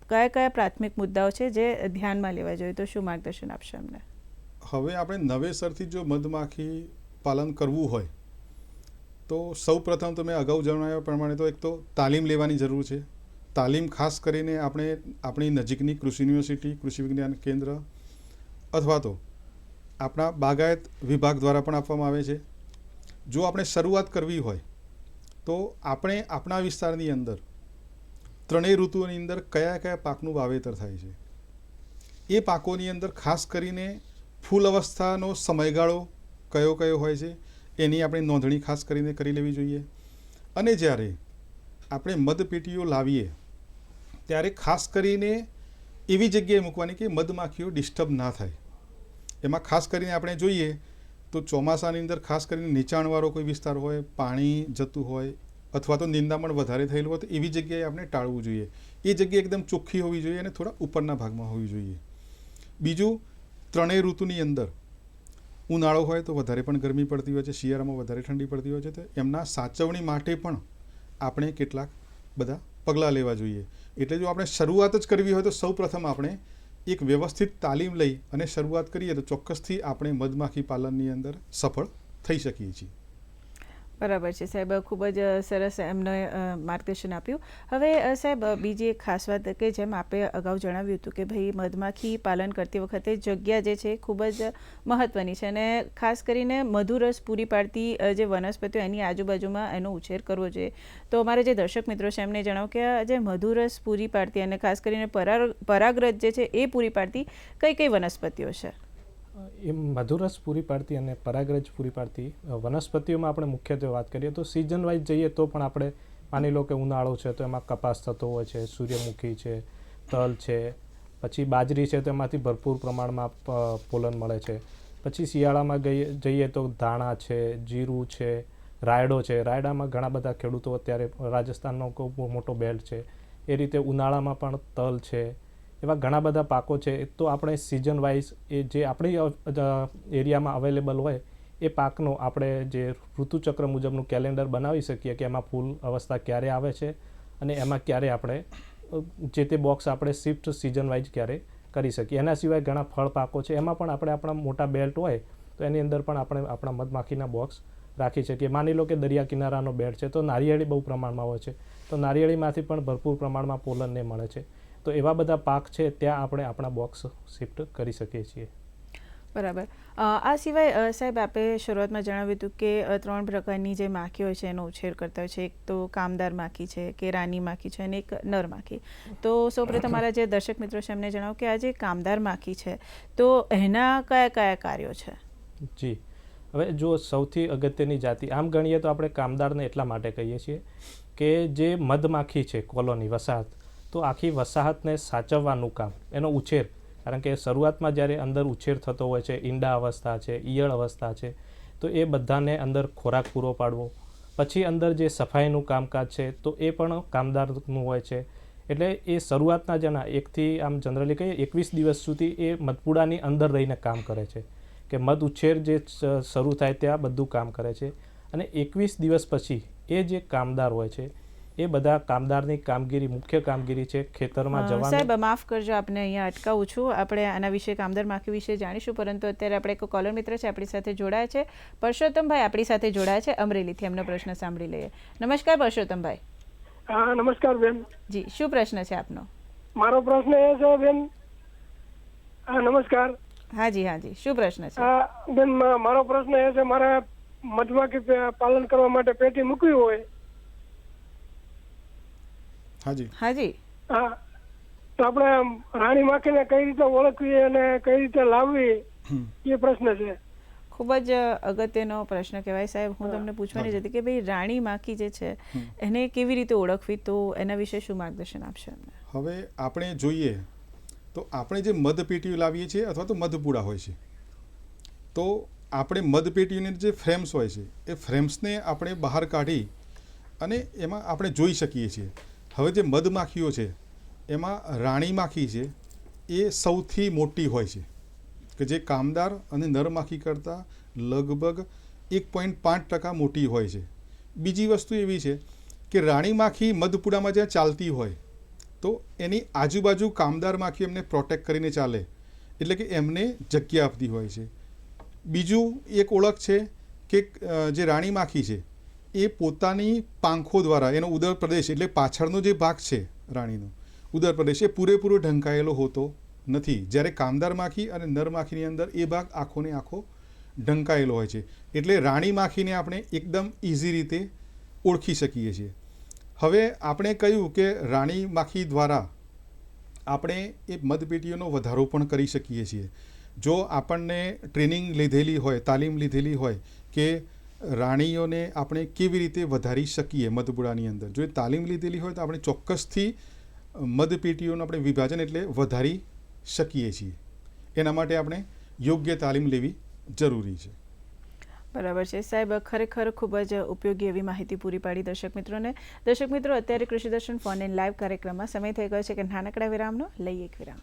કયા કયા પ્રાથમિક મુદ્દાઓ છે જે ધ્યાનમાં લેવા જોઈએ, તો શું માર્ગદર્શન આપશો એમને? હવે આપણે નવેસરથી જો મધમાખી પાલન કરવું હોય તો સૌ પ્રથમ તમે અગાઉ જણાવ્યા પ્રમાણે તો એક તો તાલીમ લેવાની જરૂર છે. તાલીમ ખાસ કરીને આપણે આપણી નજીકની કૃષિ યુનિવર્સિટી, કૃષિ વિજ્ઞાન કેન્દ્ર અથવા તો આપણા બાગાયત વિભાગ દ્વારા પણ આપવામાં આવે છે. જો આપણે શરૂઆત કરવી હોય તો આપણે આપણા વિસ્તારની અંદર ત્રણેય ઋતુઓની અંદર કયા કયા પાકનું વાવેતર થાય છે એ પાકોની અંદર ખાસ કરીને ફૂલ અવસ્થાનો સમયગાળો કયો કયો હોય છે એની આપણે નોંધણી ખાસ કરીને કરી લેવી જોઈએ. અને જ્યારે આપણે મધપેટીઓ લાવીએ ત્યારે ખાસ કરીને એવી જગ્યાએ મૂકવાની કે મધમાખીઓ ડિસ્ટર્બ ના થાય. એમાં ખાસ કરીને આપણે જોઈએ તો ચોમાસાની અંદર ખાસ કરીને નીચાણવાળો કોઈ વિસ્તાર હોય, પાણી જતું હોય અથવા તો નિંદામણ વધારે થયેલું હોય તો એવી જગ્યાએ આપણે ટાળવું જોઈએ. એ જગ્યા એકદમ ચોખ્ખી હોવી જોઈએ અને થોડા ઉપરના ભાગમાં હોવી જોઈએ. બીજું, ત્રણેય ઋતુની અંદર ઉનાળો હોય તો વધારે પણ ગરમી પડતી હોય છે, શિયાળામાં વધારે ઠંડી પડતી હોય છે, તો એમના સાચવણી માટે પણ આપણે કેટલાક બધા પગલાં લેવા જોઈએ. એટલે જો આપણે શરૂઆત જ કરવી હોય તો સૌ પ્રથમ આપણે એક વ્યવસ્થિત તાલીમ લઈ અને શરૂઆત કરીએ તો ચોક્કસથી આપણે મધમાખી પાલનની અંદર સફળ થઈ શકીએ છીએ. બરાબર છે સાહેબ, ખૂબ જ સરસ એમને માર્ગદર્શન આપ્યું. હવે સાહેબ, બીજી એક ખાસ વાત કે જેમ આપણે અગાઉ જણાવ્યું હતું કે ભાઈ મધમાખી પાલન કરતી વખતે જગ્યા જે છે ખૂબ જ મહત્ત્વની છે અને ખાસ કરીને મધુરસ પૂરી પાડતી જે વનસ્પતિઓ એની આજુબાજુમાં એનો ઉછેર કરવો જોઈએ. તો અમારા જે દર્શક મિત્રો છે એમને જણાવો કે જે મધુરસ પૂરી પાડતી અને ખાસ કરીને પરાગરજ જે છે એ પૂરી પાડતી કઈ કઈ વનસ્પતિઓ છે? એ મધુરસ પૂરી પાડતી અને પરાગરજ પૂરી પાડતી વનસ્પતિઓમાં આપણે મુખ્યત્વે વાત કરીએ તો સિઝન વાઇઝ જઈએ તો પણ આપણે માની લો કે ઉનાળો છે તો એમાં કપાસ થતો હોય છે, સૂર્યમુખી છે, તલ છે, પછી બાજરી છે તો એમાંથી ભરપૂર પ્રમાણમાં પોલન મળે છે. પછી શિયાળામાં જઈએ તો ધાણા છે, જીરું છે, રાયડો છે. રાયડામાં ઘણા બધા ખેડૂતો અત્યારે રાજસ્થાનનો ખૂબ મોટો બેલ્ટ છે. એ રીતે ઉનાળામાં પણ તલ છે. એવા ઘણા બધા પાકો છે. તો આપણે સિઝન વાઇઝ એ જે આપણી એરિયામાં અવેલેબલ હોય એ પાકનો આપણે જે ઋતુચક્ર મુજબનું કેલેન્ડર બનાવી શકીએ કે એમાં ફૂલ અવસ્થા ક્યારે આવે છે અને એમાં ક્યારે આપણે જે તે બોક્સ આપણે શિફ્ટ સિઝન વાઇઝ ક્યારે કરી શકીએ. એના સિવાય ઘણા ફળ પાકો છે એમાં પણ આપણે આપણા મોટા બેલ્ટ હોય તો એની અંદર પણ આપણે આપણા મધમાખીના બોક્સ રાખી શકીએ. માની લો કે દરિયા કિનારાનો બેલ્ટ છે તો નારિયેળી બહુ પ્રમાણમાં હોય છે તો નારિયેળીમાંથી પણ ભરપૂર પ્રમાણમાં પોલનને મળે છે. તો એવા બધા પાક છે ત્યાં આપણે આપણા બોક્સ શિફ્ટ કરી શકીએ છીએ. બરાબર. આ સિવાય સાહેબ, આપણે શરૂઆતમાં જણાવ્યું હતું કે 3 પ્રકારની જે માખી હોય છે એનો ઉછેર કરતા હોય છે. એક તો કામદાર માખી છે, કે રાની માખી છે અને એક નર માખી. તો સૌપ્રથમ મારા જે દર્શક મિત્રો છે એમને જણાવો કે આ જે કામદાર માખી છે તો એના કયા કયા કાર્યો છે? જી, હવે જો સૌથી અગત્યની જાતિ આમ ગણીએ તો આપણે કામદારને એટલા માટે કહીએ છીએ કે જે મધમાખી છે કોલોની વસાહત, તો આખી વસાહતને સાચવવાનું કામ, એનો ઉછેર, કારણ કે શરૂઆતમાં જ્યારે અંદર ઉછેર થતો હોય છે, ઈંડા અવસ્થા છે, ઈયળ અવસ્થા છે, તો એ બધાને અંદર ખોરાક પૂરો પાડવો. પછી અંદર જે સફાઈનું કામકાજ છે તો એ પણ કામદારનું હોય છે. એટલે એ શરૂઆતના જેના 1થી આમ જનરલી કહીએ 21 દિવસ સુધી એ મધપૂડાની અંદર રહીને કામ કરે છે કે મધ ઉછેર જે શરૂ થાય ત્યાં બધું કામ કરે છે. અને 21 દિવસ પછી એ જે કામદાર હોય છે એ બધા કામદારની કામગીરી, મુખ્ય કામગીરી છે ખેતરમાં જવાનું. સાહેબ, માફ કરજો, આપને અહીંયા અટકાવું છું. આપણે આના વિશે કામદાર માખી વિશે જાણીશું, પરંતુ અત્યારે આપણે એક કોલર મિત્ર છે આપણી સાથે જોડાયા છે. પરસોત્તમભાઈ આપણી સાથે જોડાયા છે અમરેલીથી. એમનો પ્રશ્ન સાંભળી લઈએ. નમસ્કાર પરસોત્તમભાઈ. હા નમસ્કાર બેન. જી, શું પ્રશ્ન છે આપનો? મારો પ્રશ્ન એ છે બેન. હા નમસ્કાર. હાજી હાજી, શું પ્રશ્ન છે? બેન, મારો પ્રશ્ન એ છે, મારે મધમાખી પાલન કરવા માટે પેટી મૂકવી હોય. હાજી હાજી. હા, તો આપણે રાણી માખીને કઈ રીતે ઓળખવી અને કઈ રીતે લાવવી એ પ્રશ્ન છે. ખૂબ જ અગત્યનો પ્રશ્ન કહેવાય સાહેબ. હું તમને પૂછવાની જ હતી કે ભાઈ રાણી માખી જે છે એને કેવી રીતે ઓળખવી, તો એના વિશે શું માર્ગદર્શન આપશે? હવે આપણે જોઈએ તો આપણે જે મધપેટીઓ લાવીએ છીએ અથવા તો મધપૂડા હોય છે, તો આપણે મધપેટીઓની જે ફ્રેમ્સ હોય છે એ ફ્રેમ્સને આપણે બહાર કાઢી અને એમાં આપણે જોઈ શકીએ છીએ. હવે જે મધમાખીઓ છે એમાં રાણી માખી છે એ સૌથી મોટી હોય છે, કે જે કામદાર અને નર માખી કરતાં લગભગ 1.5% મોટી હોય છે. બીજી વસ્તુ એવી છે કે રાણી માખી મધપૂડામાં જ્યાં ચાલતી હોય તો એની આજુબાજુ કામદાર માખી એમને પ્રોટેક્ટ કરીને ચાલે, એટલે કે એમને જગ્યા આપતી હોય છે. બીજું એક ઓળખ છે કે જે રાણી માખી છે એ પોતાની પાંખો દ્વારા એનો ઉદર પ્રદેશ એટલે પાછળનો જે ભાગ છે રાણીનો ઉદર પ્રદેશ એ પૂરેપૂરો ઢંકાયેલો હોતો નથી, જ્યારે કામદાર માખી અને નર માખીની અંદર એ ભાગ આખોને આખો ઢંકાયેલો હોય છે. એટલે રાણી માખીને આપણે એકદમ ઇઝી રીતે ઓળખી શકીએ છીએ. હવે આપણે કહ્યું કે રાણી માખી દ્વારા આપણે એ મધપેટીઓનો વધારો પણ કરી શકીએ છીએ. જો આપણને ટ્રેનિંગ લીધેલી હોય, તાલીમ લીધેલી હોય કે રાણીઓને આપણે કેવી રીતે વધારી શકીએ મધપૂડાની અંદર, જો એ તાલીમ લીધેલી હોય તો આપણે ચોક્કસથી મધપેટીઓનું આપણે વિભાજન એટલે વધારી શકીએ છીએ. એના માટે આપણે યોગ્ય તાલીમ લેવી જરૂરી છે. બરાબર છે સાહેબ, ખરેખર ખૂબ જ ઉપયોગી એવી માહિતી પૂરી પાડી દર્શક મિત્રોને. દર્શક મિત્રો, અત્યારે કૃષિ દર્શન ફોન ઇન લાઈવ કાર્યક્રમમાં સમય થઈ ગયો છે કે નાનકડા વિરામનો લઈએ એક વિરામ.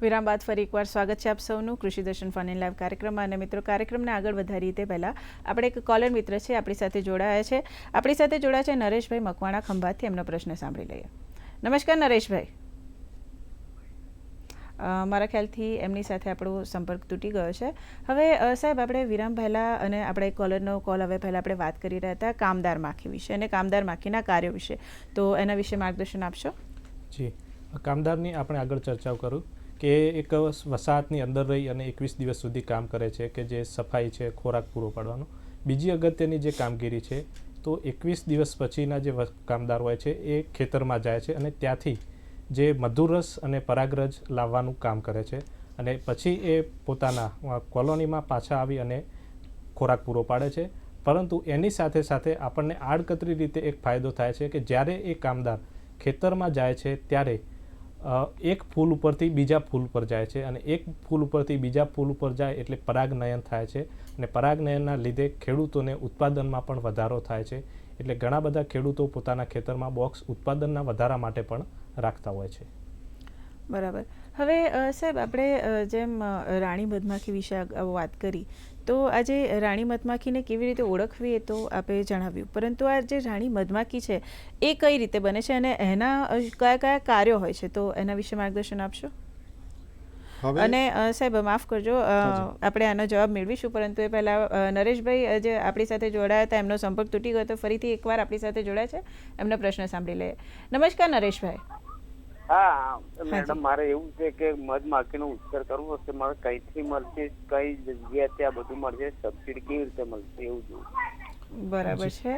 વિરામ બાદ ફરી એકવાર સ્વાગત છે આપ સૌનું કૃષિ દર્શન ફોન ઇન લાઈવ કાર્યક્રમમાં. અને મિત્રો, કાર્યક્રમને આગળ વધારીએ તે પહેલાં આપણે એક કોલર મિત્ર છે આપણી સાથે જોડાયા છે. આપણી સાથે જોડાયા છે નરેશભાઈ મકવાણા ખંભાતથી. એમનો પ્રશ્ન સાંભળી લઈએ. નમસ્કાર નરેશભાઈ. મારા ખ્યાલથી એમની સાથે આપણો સંપર્ક તૂટી ગયો છે. હવે સાહેબ, આપણે વિરામ પહેલાં અને આપણે કોલરનો કોલ હવે પહેલાં આપણે વાત કરી રહ્યા હતા કામદાર માખી વિશે અને કામદાર માખીના કાર્યો વિશે, તો એના વિશે માર્ગદર્શન આપશો? જી, કામદારની આપણે આગળ ચર્ચાઓ કરું કે એક વસાહતની અંદર રહી અને 21 દિવસ સુધી કામ કરે છે, કે જે સફાઈ છે, ખોરાક પૂરો પાડવાનો. બીજી અગત્યની જે કામગીરી છે, તો 21 દિવસ પછીના જે કામદાર હોય છે એ ખેતરમાં જાય છે અને ત્યાંથી જે મધુરસ અને પરાગરજ લાવવાનું કામ કરે છે અને પછી એ પોતાના કોલોનીમાં પાછા આવી અને ખોરાક પૂરો પાડે છે. પરંતુ એની સાથે સાથે આપણને આડકતરી રીતે એક ફાયદો થાય છે કે જ્યારે એ કામદાર ખેતરમાં જાય છે ત્યારે એક ફૂલ ઉપરથી બીજા ફૂલ પર જાય છે અને એક ફૂલ ઉપરથી બીજા ફૂલ ઉપર જાય એટલે પરાગનયન થાય છે અને પરાગનયનના લીધે ખેડૂતોને ઉત્પાદનમાં પણ વધારો થાય છે. એટલે ઘણા બધા ખેડૂતો પોતાના ખેતરમાં બોક્સ ઉત્પાદનના વધારા માટે પણ રાખતા હોય છે. બરાબર. હવે સાહેબ, આપણે જેમ રાણી મધમાખી વિશે વાત કરી, તો આજે રાણી મધમાખીને કેવી રીતે ઓળખવી એ તો આપે જણાવ્યું, પરંતુ આ જે રાણી મધમાખી છે એ કઈ રીતે બને છે અને એના કયા કયા કાર્યો હોય છે, તો એના વિશે માર્ગદર્શન આપશો? અને સાહેબ માફ કરજો, આપણે આનો જવાબ મેળવીશું, પરંતુ એ પહેલાં નરેશભાઈ જે આપણી સાથે જોડાયા હતા એમનો સંપર્ક તૂટી ગયો, તો ફરીથી એકવાર આપણી સાથે જોડાયા છે, એમનો પ્રશ્ન સાંભળી લઈએ. નમસ્કાર નરેશભાઈ. હા મેડમ, મારે એવું છે કે મધમાખીનો ઉછેર કરવો છે, મારે કઈથી મળશે, કઈ જગ્યાએ ત્યાં બધું મળશે, સબસિડી કેવી રીતે મળશે, એવું જોવું. બરાબર છે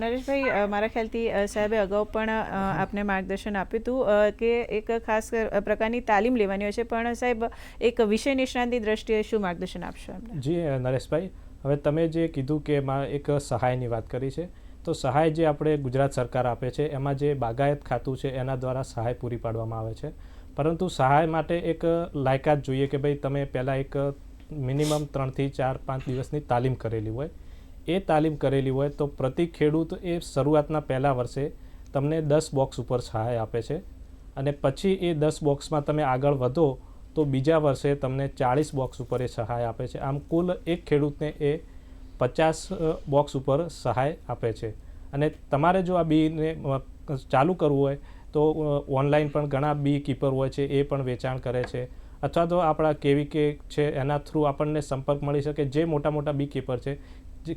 નરેશભાઈ, મારા ખ્યાલથી સાહેબે અગાઉ પણ આપને માર્ગદર્શન આપ્યું હતું કે એક ખાસ પ્રકારની તાલીમ લેવાની હોય છે, પણ સાહેબ એક વિષય નિષ્ણાતની દ્રષ્ટિએ શું માર્ગદર્શન આપશો એમને? જી નરેશભાઈ, હવે તમે જે કીધું કે એમાં એક સહાયની વાત કરી છે, તો સહાય જે આપણે ગુજરાત સરકાર આપે છે એમાં જે બાગાયત ખાતું છે એના દ્વારા સહાય પૂરી પાડવામાં આવે છે. પરંતુ સહાય માટે એક લાયકાત જોઈએ કે ભાઈ તમે પહેલાં એક મિનિમમ 3 થી 4 5 દિવસની તાલીમ કરેલી હોય. એ તાલીમ કરેલી હોય તો પ્રતિ ખેડૂત એ શરૂઆતના પહેલા વર્ષે તમને 10 બોક્સ ઉપર સહાય આપે છે અને પછી એ 10 બોક્સમાં તમે આગળ વધો તો બીજા વર્ષે તમને 40 બોક્સ ઉપર એ સહાય આપે છે. આમ કુલ એક ખેડૂતને એ 50 બોક્સ ઉપર સહાય આપે છે. અને તમારે જો આ બીને ચાલુ કરવું હોય તો ઓનલાઈન પણ ઘણા બી કીપર હોય છે, એ પણ વેચાણ કરે છે, અથવા તો આપણા કેવીકે છે એના થ્રુ આપણને સંપર્ક મળી શકે, જે મોટા મોટા બી કીપર છે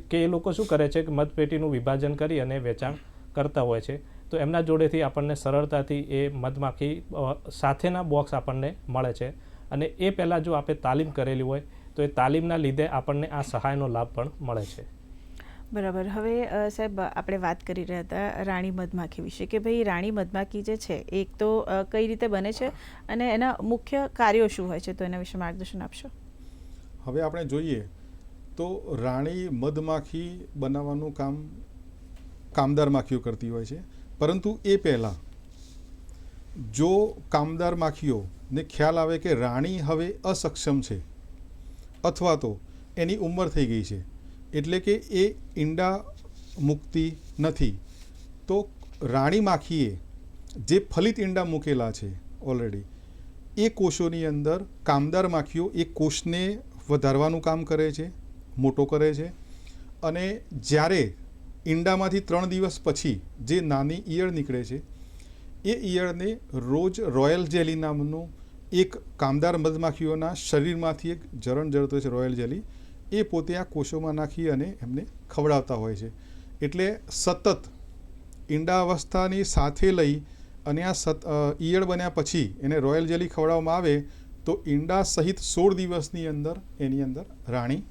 કે એ લોકો શું કરે છે કે મધપેટીનું વિભાજન કરી અને વેચાણ કરતા હોય છે. તો એમના જોડેથી આપણને સરળતાથી એ મધમાખી સાથેના બોક્સ આપણને મળે છે અને એ પહેલાં જો આપણે તાલીમ કરેલી હોય તો એ તાલીમના લીધે આપણને આ સહાયનો લાભ પણ મળે છે. બરાબર. હવે સાહેબ, આપણે વાત કરી રહ્યા હતા રાણી મધમાખી વિશે કે ભાઈ રાણી મધમાખી જે છે એક તો કઈ રીતે બને છે અને એના મુખ્ય કાર્યો શું હોય છે, તો એના વિશે માર્ગદર્શન આપશો? હવે આપણે જોઈએ તો રાણી મધમાખી બનાવવાનું કામ કામદાર માખીઓ કરતી હોય છે, પરંતુ એ પહેલાં જો કામદાર માખીઓને ખ્યાલ આવે કે રાણી હવે અસક્ષમ છે અથવા તો એની ઉંમર થઈ ગઈ છે, એટલે કે એ ઈંડા મૂકતી નથી, તો રાણી માખીએ જે ફલિત ઈંડા મૂકેલા છે ઓલરેડી, એ કોષોની અંદર કામદાર માખીઓ એ કોષને વધારવાનું કામ કરે છે, મોટો કરે છે, અને જ્યારે ઈંડામાંથી 3 દિવસ પછી જે નાની ઈયળ નીકળે છે, એ ઈયળને રોજ રોયલ જેલી નામનું એક કામદાર મધમાખીઓના શરીરમાંથી એક જરણ જળતો છે રોયલ જેલી, એ પોતે આ કોષોમાં નાખી અને એમને ખવડાવતા હોય છે. એટલે સતત ઈંડા અવસ્થાની સાથે લઈ અને આ ઈયળ બન્યા પછી એને રોયલ જેલી ખવડાવવામાં આવે તો ઈંડા સહિત 16 દિવસની અંદર એની અંદર રાણી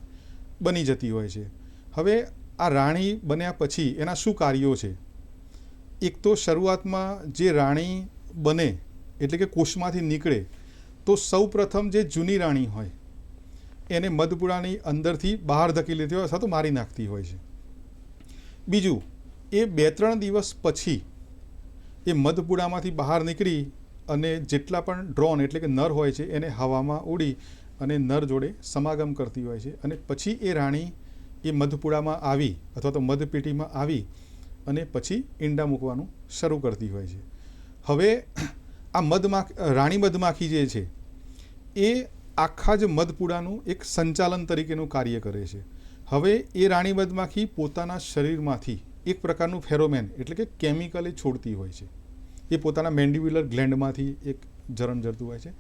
બની જતી હોય છે. હવે આ રાણી બન્યા પછી એના શું કાર્યો છે? એક તો શરૂઆતમાં જે રાણી બને એટલે કે કોષમાંથી નીકળે તો સૌ પ્રથમ જે જૂની રાણી હોય એને મધપુડાની અંદરથી બહાર ધકેલી લેતી હોય અથવા તો મારી નાખતી હોય છે. બીજું, એ 2-3 દિવસ પછી એ મધપુડામાંથી બહાર નીકળી અને જેટલા પણ ડ્રોન એટલે કે નર હોય છે એને હવામાં ઉડી અને નર જોડે સમાગમ કરતી હોય છે, અને પછી એ રાણી એ મધપુડામાં આવી અથવા તો મધપેટીમાં આવી અને પછી ઈંડા મૂકવાનું શરૂ કરતી હોય છે. હવે આ રાણી મધમાખી જે છે એ આખા જ મધપુડાનું એક સંચાલન તરીકેનું કાર્ય કરે છે. હવે એ રાણી મધમાખી પોતાના શરીરમાંથી એક પ્રકારનું ફેરોમેન એટલે કે કેમિકલ એ છોડતી હોય છે. એ પોતાના મેન્ડિબ્યુલર ગ્લેન્ડમાંથી એક જરણ જરતું હોય છે.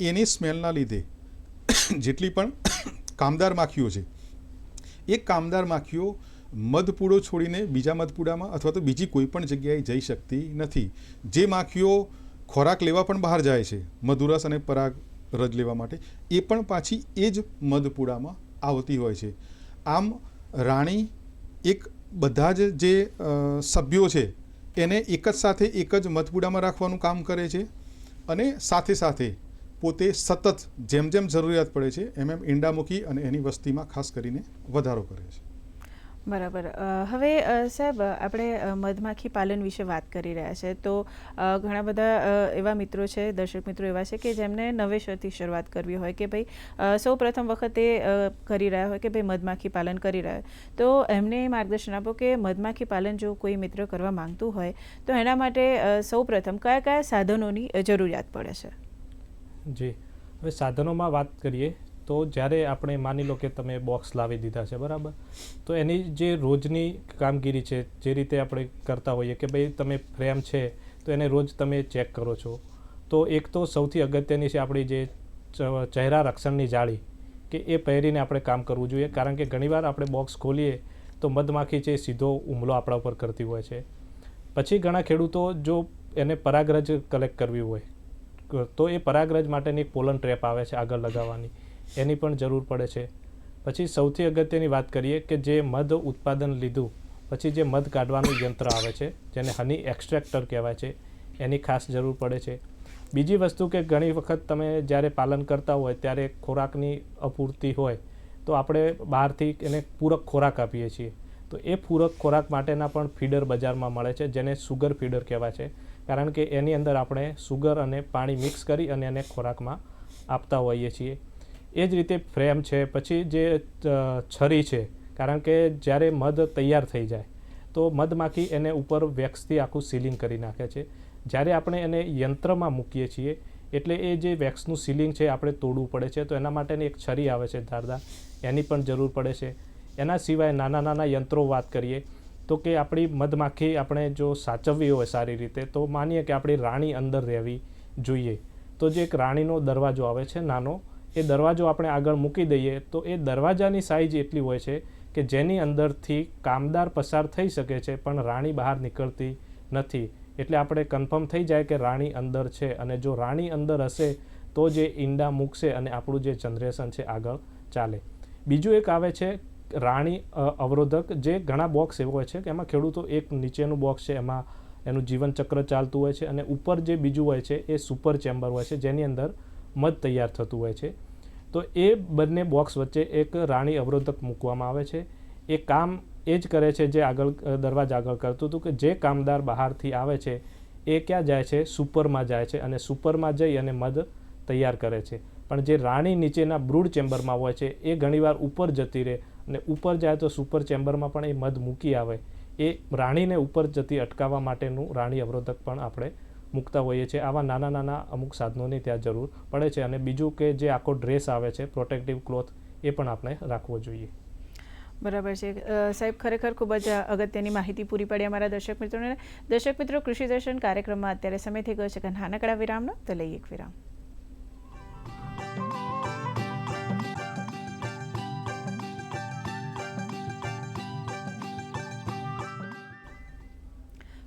એની સ્મેલના લીધે જેટલી પણ કામદાર માખીઓ છે એ કામદાર માખીઓ મધપૂડો છોડીને બીજા મધપૂડામાં અથવા તો બીજી કોઈ પણ જગ્યાએ જઈ શકતી નથી. જે માખીઓ ખોરાક લેવા પણ બહાર જાય છે મધુરસ અને પરાગ રજ લેવા માટે, એ પણ પાછી એ જ મધપૂડામાં આવતી હોય છે. આમ રાણી એક બધા જ જે સભ્યો છે એને એક જ સાથે એક જ મધપૂડામાં રાખવાનું કામ કરે છે, અને સાથે સાથે પોતે સતત જેમ જેમ જરૂરિયાત પડે છે એમ એમ ઈંડા મૂકી અને એની વસ્તીમાં ખાસ કરીને વધારો કરે છે. બરાબર. હવે સાહેબ, આપણે મધમાખી પાલન વિશે વાત કરી રહ્યા છે, તો ઘણા બધા એવા મિત્રો છે, દર્શક મિત્રો એવા છે કે જેમને નવેસરથી શરૂઆત કરવી હોય કે ભાઈ સૌ પ્રથમ વખતે કરી રહ્યા હોય કે ભાઈ મધમાખી પાલન કરી રહ્યા હોય, તો એમને માર્ગદર્શન આપો કે મધમાખી પાલન જો કોઈ મિત્ર કરવા માંગતું હોય તો એના માટે સૌ પ્રથમ કયા કયા સાધનોની જરૂરિયાત પડે છે? જી, હવે સાધનોમાં વાત કરીએ તો જ્યારે આપણે માની લો કે તમે બોક્સ લાવી દીધા છે, બરાબર, તો એની જે રોજની કામગીરી છે જે રીતે આપણે કરતા હોઈએ કે ભાઈ તમે ફ્રેમ છે તો એને રોજ તમે ચેક કરો છો, તો એક તો સૌથી અગત્યની છે આપણી જે ચહેરા રક્ષણની જાળી, કે એ પહેરીને આપણે કામ કરવું જોઈએ. કારણ કે ઘણીવાર આપણે બોક્સ ખોલીએ તો મધમાખી છે સીધો હુમલો આપણા ઉપર કરતી હોય છે. પછી ઘણા ખેડૂતો જો એને પરાગરજ કલેક્ટ કરવી હોય તો એ પરાગરજ માટેની એક પોલન ટ્રેપ આવે છે આગળ લગાવવાની, એની પણ જરૂર પડે છે. પછી સૌથી અગત્યની વાત કરીએ કે જે મધ ઉત્પાદન લીધું પછી જે મધ કાઢવાનું યંત્ર આવે છે જેને હની એક્સ્ટ્રેક્ટર કહેવાય છે, એની ખાસ જરૂર પડે છે. બીજી વસ્તુ કે ઘણી વખત તમે જ્યારે પાલન કરતા હોય ત્યારે ખોરાકની અપૂરતી હોય તો આપણે બહારથી એને પૂરક ખોરાક આપીએ છીએ, તો એ પૂરક ખોરાક માટેના પણ ફીડર બજારમાં મળે છે જેને સુગર ફીડર કહેવાય છે. કારણ કે એની અંદર આપણે સુગર અને પાણી મિક્સ કરી અને એને ખોરાકમાં આપતા હોઈએ છીએ. એ જ રીતે ફ્રેમ છે, પછી જે છરી છે, કારણ કે જ્યારે મધ તૈયાર થઈ જાય તો મધમાખી એને ઉપર વેક્સથી આખું સીલિંગ કરી નાખે છે. જ્યારે આપણે એને યંત્રમાં મૂકીએ છીએ એટલે એ જે વેક્સનું સીલિંગ છે આપણે તોડવું પડે છે, તો એના માટેની એક છરી આવે છે ધારદાર, એની પણ જરૂર પડે છે. એના સિવાય નાના નાના યંત્રો વાત કરીએ તો કે આપણી મધમાખી આપણે જો સાચવવી હોય સારી રીતે તો માનીએ કે આપણી રાણી અંદર રહેવી જોઈએ, તો જે એક રાણીનો દરવાજો આવે છે નાનો, એ દરવાજો આપણે આગળ મૂકી દઈએ તો એ દરવાજાની સાઇઝ એટલી હોય છે કે જેની અંદરથી કામદાર પસાર થઈ શકે છે પણ રાણી બહાર નીકળતી નથી. એટલે આપણે કન્ફર્મ થઈ જાય કે રાણી અંદર છે, અને જો રાણી અંદર હશે તો જે ઈંડા મૂકશે અને આપણું જે જનરેશન છે આગળ ચાલે. બીજું એક આવે છે રાણી અવરોધક, જે ઘણા બોક્સ એવો હોય છે કે એમાં ખેડૂતો એક નીચેનું બોક્સ છે એમાં એનું જીવનચક્ર ચાલતું હોય છે, અને ઉપર જે બીજું હોય છે એ સુપર ચેમ્બર હોય છે જેની અંદર મધ તૈયાર થતું હોય છે. તો એ બંને બોક્સ વચ્ચે એક રાણી અવરોધક મૂકવામાં આવે છે. એ કામ એ જ કરે છે જે આગળ દરવાજા આગળ કરતું હતું, કે જે કામદાર બહારથી આવે છે એ ક્યાં જાય છે? સુપરમાં જાય છે, અને સુપરમાં જઈ અને મધ તૈયાર કરે છે. પણ જે રાણી નીચેના બ્રૂડ ચેમ્બરમાં હોય છે એ ઘણીવાર ઉપર જતી રહે અને ઉપર જાય તો સુપર ચેમ્બરમાં પણ એ મધ મૂકી આવે. એ રાણીને ઉપર જતી અટકાવવા માટેનું રાણી અવરોધક પણ આપણે મૂકતા હોઈએ છીએ. આવા નાના નાના અમુક સાધનોની ત્યાં જરૂર પડે છે. અને બીજું કે જે આખો ડ્રેસ આવે છે પ્રોટેક્ટિવ ક્લોથ એ પણ આપણે રાખવો જોઈએ. બરાબર છે સાહેબ, ખરેખર ખૂબ જ અગત્યની માહિતી પૂરી પાડી અમારા દર્શક મિત્રોને. દર્શક મિત્રો, કૃષિ દર્શન કાર્યક્રમમાં અત્યારે સમય થઈ ગયો છે કે નાનકડા વિરામનો, તો લઈએ એક વિરામ.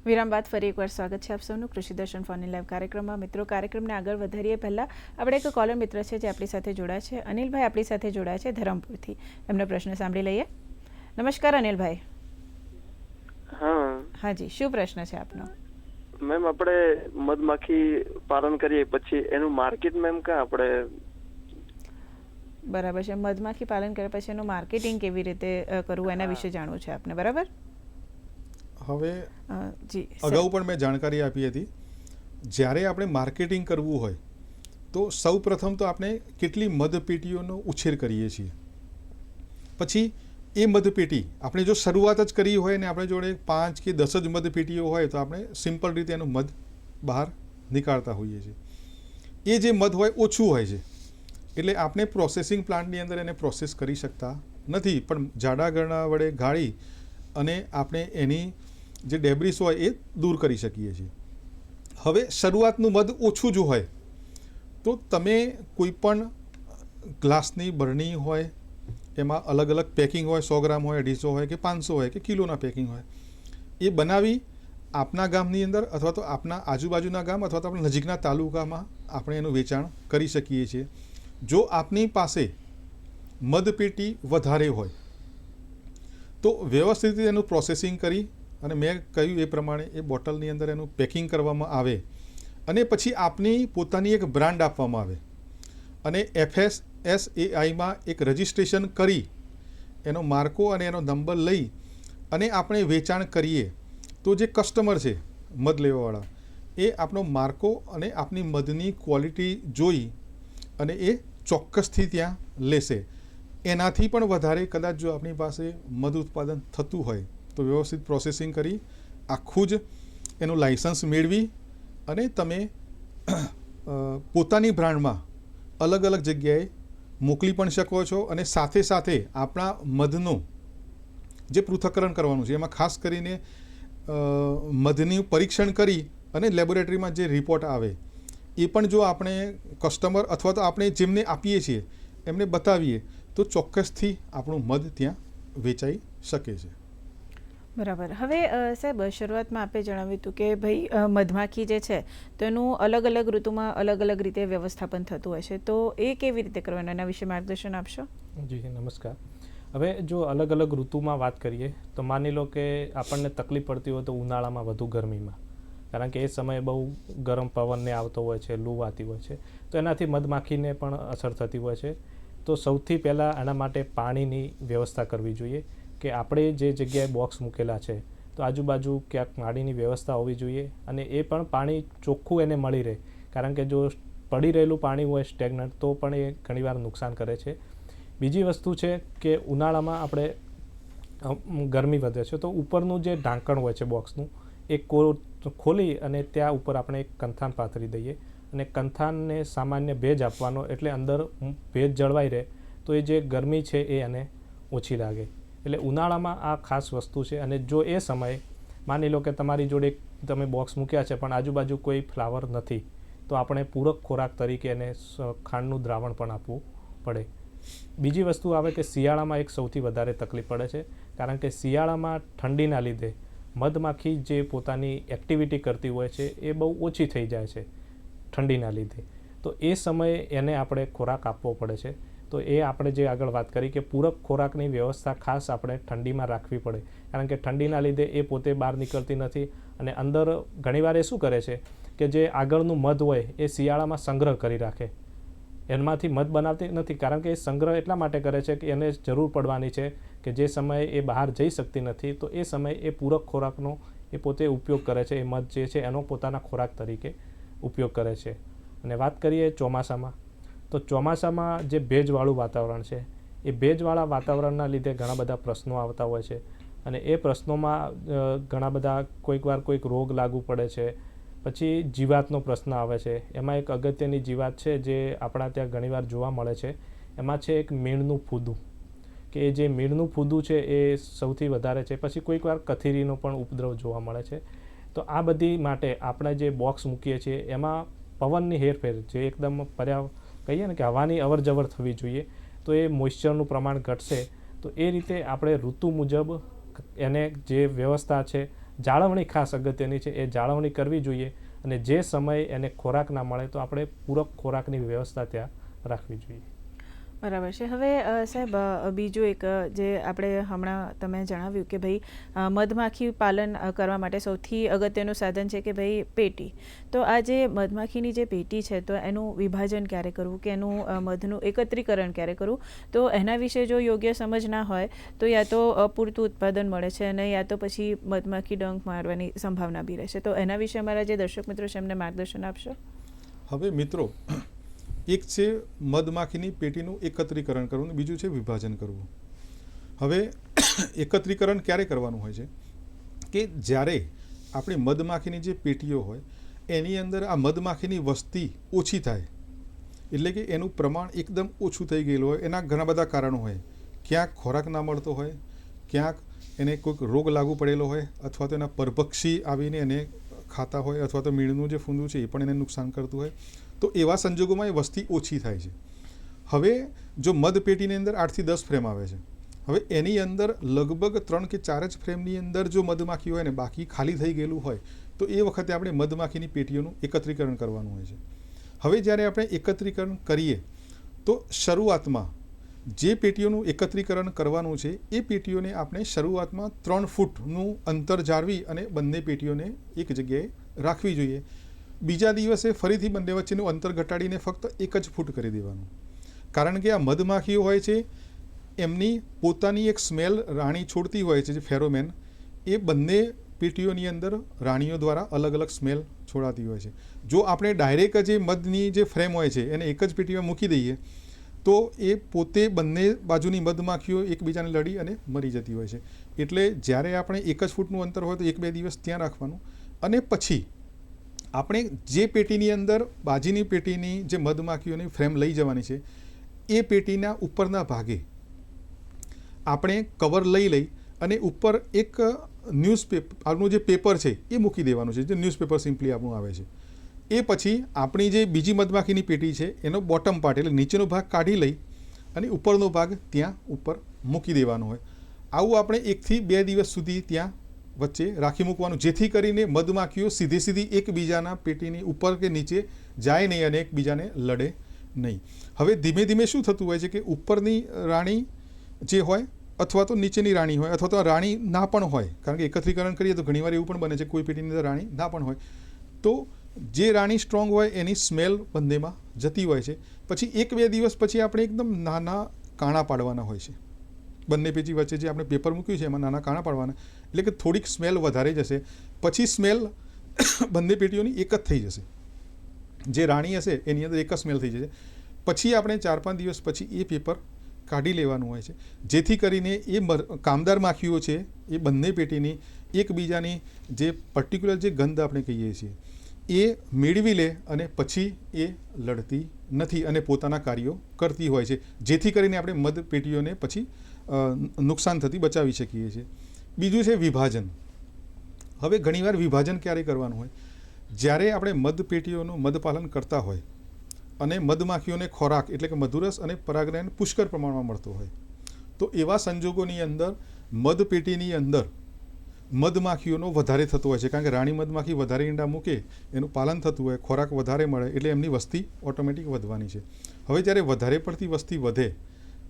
વિરામ બાદ ફરી એકવાર સ્વાગત છે આપ સૌનું કૃષિ દર્શન ફોન ઇન લાઈવ કાર્યક્રમમાં. મિત્રો, કાર્યક્રમને આગળ વધારીએ પહેલાં આપણે એક કોલર મિત્ર છે જે આપણી સાથે જોડાયા છે. અનિલભાઈ આપણી સાથે જોડાયા છે ધરમપુરથી. એમનો પ્રશ્ન સાંભળી લઈએ. નમસ્કાર અનિલભાઈ. હા હાજી, શું પ્રશ્ન છે આપનો? મેમ, આપણે મધમાખી પાલન કરીએ પછી એનું માર્કેટ મેમ ક્યાં આપણે? બરાબર છે, મધમાખી પાલન કર્યા પછી એનું માર્કેટિંગ કેવી રીતે કરવું એના વિશે જાણવું છે આપને, બરાબર? હવે અગાઉ પણ મેં જાણકારી આપી હતી. જ્યારે આપણે માર્કેટિંગ કરવું હોય તો સૌ પ્રથમ તો આપણે કેટલી મધપેટીઓનો ઉછેર કરીએ છીએ. પછી એ મધપેટી આપણે જો શરૂઆત જ કરી હોય ને આપણે જોડે 5 કે 10 જ મધપેટીઓ હોય તો આપણે સિમ્પલ રીતે એનું મધ બહાર નીકાળતા હોઈએ છીએ. એ જે મધ હોય ઓછું હોય છે એટલે આપણે પ્રોસેસિંગ પ્લાન્ટની અંદર એને પ્રોસેસ કરી શકતા નથી, પણ જાડા ગરણા વડે ગાળી અને આપણે એની જે ડેબ્રિસ હોય એ દૂર કરી શકીએ છીએ. હવે શરૂઆતનું મધ ઓછું જો હોય તો તમે કોઈ પણ ગ્લાસની બરણી હોય એમાં અલગ અલગ પેકિંગ હોય, 100 ગ્રામ હોય, 250 હોય કે 500 હોય કે કિલોના પેકિંગ હોય, એ બનાવી આપના ગામની અંદર અથવા તો આપના આજુબાજુના ગામ અથવા તો આપણા નજીકના તાલુકામાં આપણે એનું વેચાણ કરી શકીએ છીએ. જો આપની પાસે મધપેટી વધારે હોય તો વ્યવસ્થિત રીતે એનું પ્રોસેસિંગ કરી અને મેં કહ્યું એ પ્રમાણે એ બોટલની અંદર એનું પેકિંગ કરવામાં આવે અને પછી આપની પોતાની એક બ્રાન્ડ આપવામાં આવે અને FSSAIમાં એક રજિસ્ટ્રેશન કરી એનો માર્કો અને એનો નંબર લઈ અને આપણે વેચાણ કરીએ તો જે કસ્ટમર છે મધ લેવાવાળા એ આપણો માર્કો અને આપની મધની ક્વોલિટી જોઈ અને એ ચોક્કસથી ત્યાં લેશે. એનાથી પણ વધારે કદાચ જો આપણી પાસે મધ ઉત્પાદન થતું હોય તો વ્યવસ્થિત પ્રોસેસિંગ કરી આખું જ એનું લાઇસન્સ મેળવી અને તમે પોતાની બ્રાન્ડમાં અલગ અલગ જગ્યાએ મોકલી પણ શકો છો. અને સાથે સાથે આપણા મધનું જે પૃથ્થકરણ કરવાનું છે એમાં ખાસ કરીને મધનું પરીક્ષણ કરી અને લેબોરેટરીમાં જે રિપોર્ટ આવે એ પણ જો આપણે કસ્ટમર અથવા તો આપણે જેમને આપીએ છીએ એમને બતાવીએ તો ચોક્કસથી આપણું મધ ત્યાં વેચાઈ શકે છે. બરાબર. હવે સાહેબ, શરૂઆતમાં આપે જણાવ્યું હતું કે ભાઈ મધમાખી જે છે તો એનું અલગ અલગ ઋતુમાં અલગ અલગ રીતે વ્યવસ્થાપન થતું હોય છે, તો એ કેવી રીતે કરવાનું એના વિશે માર્ગદર્શન આપશો? જી નમસ્કાર. હવે જો અલગ અલગ ઋતુમાં વાત કરીએ તો માની લો કે આપણને તકલીફ પડતી હોય તો ઉનાળામાં વધુ ગરમીમાં, કારણ કે એ સમયે બહુ ગરમ પવનને આવતો હોય છે, લૂ આવતી હોય છે, તો એનાથી મધમાખીને પણ અસર થતી હોય છે. તો સૌથી પહેલાં આના માટે પાણીની વ્યવસ્થા કરવી જોઈએ કે આપણે જે જગ્યાએ બોક્સ મૂકેલા છે તો આજુબાજુ ક્યાંક પાણીની વ્યવસ્થા હોવી જોઈએ અને એ પણ પાણી ચોખ્ખું એને મળી રહે, કારણ કે જો પડી રહેલું પાણી હોય સ્ટેગ્નન્ટ તો પણ એ ઘણીવાર નુકસાન કરે છે. બીજી વસ્તુ છે કે ઉનાળામાં આપણે ગરમી વધે છે તો ઉપરનું જે ઢાંકણ હોય છે બોક્સનું એ ખોલી અને ત્યાં ઉપર આપણે એક કંથાન પાથરી દઈએ અને કંથાનને સામાન્ય ભેજ આપવાનો, એટલે અંદર ભેજ જળવાઈ રહે તો એ જે ગરમી છે એ એને ઓછી લાગે. એટલે ઉનાળામાં આ ખાસ વસ્તુ છે. અને જો એ સમયે માની લો કે તમારી જોડે તમે બોક્સ મૂક્યા છે પણ આજુબાજુ કોઈ ફ્લાવર નથી તો આપણે પૂરક ખોરાક તરીકે એને ખાંડનું દ્રાવણ પણ આપવું પડે. બીજી વસ્તુ આવે કે શિયાળામાં એક સૌથી વધારે તકલીફ પડે છે, કારણ કે શિયાળામાં ઠંડીના લીધે મધમાખી જે પોતાની એક્ટિવિટી કરતી હોય છે એ બહુ ઓછી થઈ જાય છે ઠંડીના લીધે. તો એ સમયે એને આપણે ખોરાક આપવો પડે છે. તો એ આપણે જે આગળ વાત કરી કે પૂરક ખોરાકની વ્યવસ્થા ખાસ આપણે ઠંડીમાં રાખવી પડે, કારણ કે ઠંડીના લીધે એ પોતે બહાર નીકળતી નથી અને અંદર ઘણીવાર એ શું કરે છે કે જે આગળનું મધ હોય એ શિયાળામાં સંગ્રહ કરી રાખે, એમાંથી મધ બનાવતી નથી, કારણ કે એ સંગ્રહ એટલા માટે કરે છે કે એને જરૂર પડવાની છે કે જે સમયે એ બહાર જઈ શકતી નથી તો એ સમયે એ પૂરક ખોરાકનો એ પોતે ઉપયોગ કરે છે, એ મધ જે છે એનો પોતાના ખોરાક તરીકે ઉપયોગ કરે છે. અને વાત કરીએ ચોમાસામાં તો ચોમાસામાં જે ભેજવાળું વાતાવરણ છે એ ભેજવાળા વાતાવરણના લીધે ઘણા બધા પ્રશ્નો આવતા હોય છે અને એ પ્રશ્નોમાં ઘણા બધા કોઈક રોગ લાગુ પડે છે. પછી જીવાતનો પ્રશ્ન આવે છે. એમાં એક અગત્યની જીવાત છે જે આપણા ત્યાં ઘણીવાર જોવા મળે છે. એમાં છે એક મીણનું ફૂદું, કે જે મીણનું ફૂદું છે એ સૌથી વધારે છે. પછી કોઈકવાર કથીરીનો પણ ઉપદ્રવ જોવા મળે છે. તો આ બધી માટે આપણે જે બોક્સ મૂકીએ છીએ એમાં પવનની હેરફેર, જે એકદમ કહીએ ને કે હવાની અવર જવર થવી જોઈએ, તો એ મોઇશ્ચરનું પ્રમાણ ઘટશે. તો એ રીતે આપણે ઋતુ મુજબ એને જે વ્યવસ્થા છે, જાળવણી ખાસ અગત્યની છે, એ જાળવણી કરવી જોઈએ. અને જે સમયે એને ખોરાક ના મળે તો આપણે પૂરક ખોરાકની વ્યવસ્થા ત્યાં રાખવી જોઈએ. બરાબર છે. હવે સાહેબ બીજું એક જે આપણે હમણાં તમે જણાવ્યું કે ભાઈ મધમાખી પાલન કરવા માટે સૌથી અગત્યનું સાધન છે કે ભાઈ પેટી. તો આ જે મધમાખીની જે પેટી છે તો એનું વિભાજન ક્યારે કરવું, કે એનું મધનું એકત્રીકરણ ક્યારે કરવું, તો એના વિશે જો યોગ્ય સમજ ના હોય તો યા તો અપૂરતું ઉત્પાદન મળે છે અને યા તો પછી મધમાખી ડંખ મારવાની સંભાવના બી રહેશે. તો એના વિશે અમારા જે દર્શક મિત્રો છે એમને માર્ગદર્શન આપશો. હવે મિત્રો, એક છે મધમાખીની પેટીનું એકત્રીકરણ કરવું, બીજું છે વિભાજન કરવું. હવે એકત્રીકરણ ક્યારે કરવાનું હોય છે કે જ્યારે આપણી મધમાખીની જે પેટીઓ હોય એની અંદર આ મધમાખીની વસ્તી ઓછી થાય, એટલે કે એનું પ્રમાણ એકદમ ઓછું થઈ ગયેલું હોય. એના ઘણા બધા કારણો હોય. ક્યાંક ખોરાક ના મળતો હોય, ક્યાંક એને કોઈક રોગ લાગુ પડેલો હોય, અથવા તો એના પરભક્ષી આવીને એને ખાતા હોય, અથવા તો મીણનું જે ફૂંદું છે એ પણ એને નુકસાન કરતું હોય. તો એવા સંજોગોમાં એ વસ્તી ઓછી થાય છે. હવે જો મધ પેટીની અંદર 8 થી 10 ફ્રેમ આવે છે, હવે એની અંદર લગભગ 3 કે 4 જ ફ્રેમની અંદર જો મધમાખી હોય ને બાકી ખાલી થઈ ગયેલું હોય, તો એ વખતે આપણે મધમાખીની પેટીઓનું એકત્રીકરણ કરવાનું હોય છે. હવે જ્યારે આપણે એકત્રીકરણ કરીએ તો શરૂઆતમાં જે પેટીઓનું એકત્રીકરણ કરવાનું છે એ પેટીઓને આપણે શરૂઆતમાં 3 ફૂટનું અંતર જાળવી અને બંને પેટીઓને એક જગ્યાએ રાખવી જોઈએ. બીજા દિવસે ફરીથી બંને વચ્ચેનું અંતર ઘટાડીને ફક્ત 1 જ ફૂટ કરી દેવાનું. કારણ કે આ મધમાખીઓ હોય છે એમની પોતાની એક સ્મેલ રાણી છોડતી હોય છે, જે ફેરોમેન, એ બંને પેટીઓની અંદર રાણીઓ દ્વારા અલગ અલગ સ્મેલ છોડાતી હોય છે. જો આપણે ડાયરેક્ટ જે મધની જે ફ્રેમ હોય છે એને એક જ પેટીમાં મૂકી દઈએ તો એ પોતે બંને બાજુની મધમાખીઓ એકબીજાને લડી અને મરી જતી હોય છે. એટલે જ્યારે આપણે 1 જ ફૂટનું અંતર હોય તો 1-2 દિવસ ત્યાં રાખવાનું. અને પછી આપણે જે પેટીની અંદર બાજીની પેટીની જે મધમાખીઓની ફ્રેમ લઈ જવાની છે એ પેટીના ઉપરના ભાગે આપણે કવર લઈ અને ઉપર એક ન્યૂઝપેપર, આપણું જે પેપર છે એ મૂકી દેવાનું છે, જે ન્યૂઝપેપર સિમ્પલી આપણું આવે છે. એ પછી આપણી જે બીજી મધમાખીની પેટી છે એનો બોટમ પાર્ટ, એટલે નીચેનો ભાગ કાઢી લઈ અને ઉપરનો ભાગ ત્યાં ઉપર મૂકી દેવાનો હોય. આવું આપણે 1 થી 2 દિવસ સુધી ત્યાં વચ્ચે રાખી મૂકવાનું, જેથી કરીને મધમાખીઓ સીધી એકબીજાના પેટીની ઉપર કે નીચે જાય નહીં અને એકબીજાને લડે નહીં. હવે ધીમે ધીમે શું થતું હોય છે કે ઉપરની રાણી જે હોય અથવા તો નીચેની રાણી હોય અથવા તો રાણી ના પણ હોય, કારણ કે એકત્રીકરણ કરીએ તો ઘણીવાર એવું પણ બને છે કોઈ પેટીની અંદર રાણી ના પણ હોય, તો જે રાણી સ્ટ્રોંગ હોય એની સ્મેલ બંનેમાં જતી હોય છે. પછી 1-2 દિવસ પછી આપણે એકદમ નાના કાણા પાડવાના હોય છે. બંને પેટી વચ્ચે જે આપણે પેપર મૂક્યું છે એમાં નાના કાણા પાડવાના, એટલે કે થોડીક સ્મેલ વધારે જશે. પછી સ્મેલ બંને પેટીઓની એક જ થઈ જશે. જે રાણી હશે એની અંદર એક જ સ્મેલ થઈ જશે. પછી આપણે 4-5 દિવસ પછી એ પેપર કાઢી લેવાનું હોય છે, જેથી કરીને એ કામદાર માખીઓ છે એ બંને પેટીની એકબીજાની જે પર્ટિક્યુલર જે ગંધ આપણે કહીએ છીએ એ મેળવી લે અને પછી એ લડતી નથી અને પોતાના કાર્યો કરતી હોય છે, જેથી કરીને આપણે મધ પેટીઓને પછી નુકસાન થતી બચાવી શકીએ છીએ. બીજું છે વિભાજન. હવે ઘણીવાર વિભાજન ક્યારે કરવાનું હોય, જ્યારે આપણે મધ પેટીઓનું મધપાલન કરતા હોય અને મધમાખીઓને ખોરાક એટલે કે મધુરસ અને પરાગરેણ પુષ્કળ પ્રમાણમાં મળતો હોય, તો એવા સંજોગોની અંદર મધ પેટીની અંદર મધમાખીઓનો વધારે થતો હોય છે, કારણ કે રાણી મધમાખી વધારે ઈંડા મૂકે, એનું પાલન થતું હોય, ખોરાક વધારે મળે એટલે એમની વસ્તી ઓટોમેટિક વધવાની છે. હવે જ્યારે વધારે પડતી વસ્તી વધે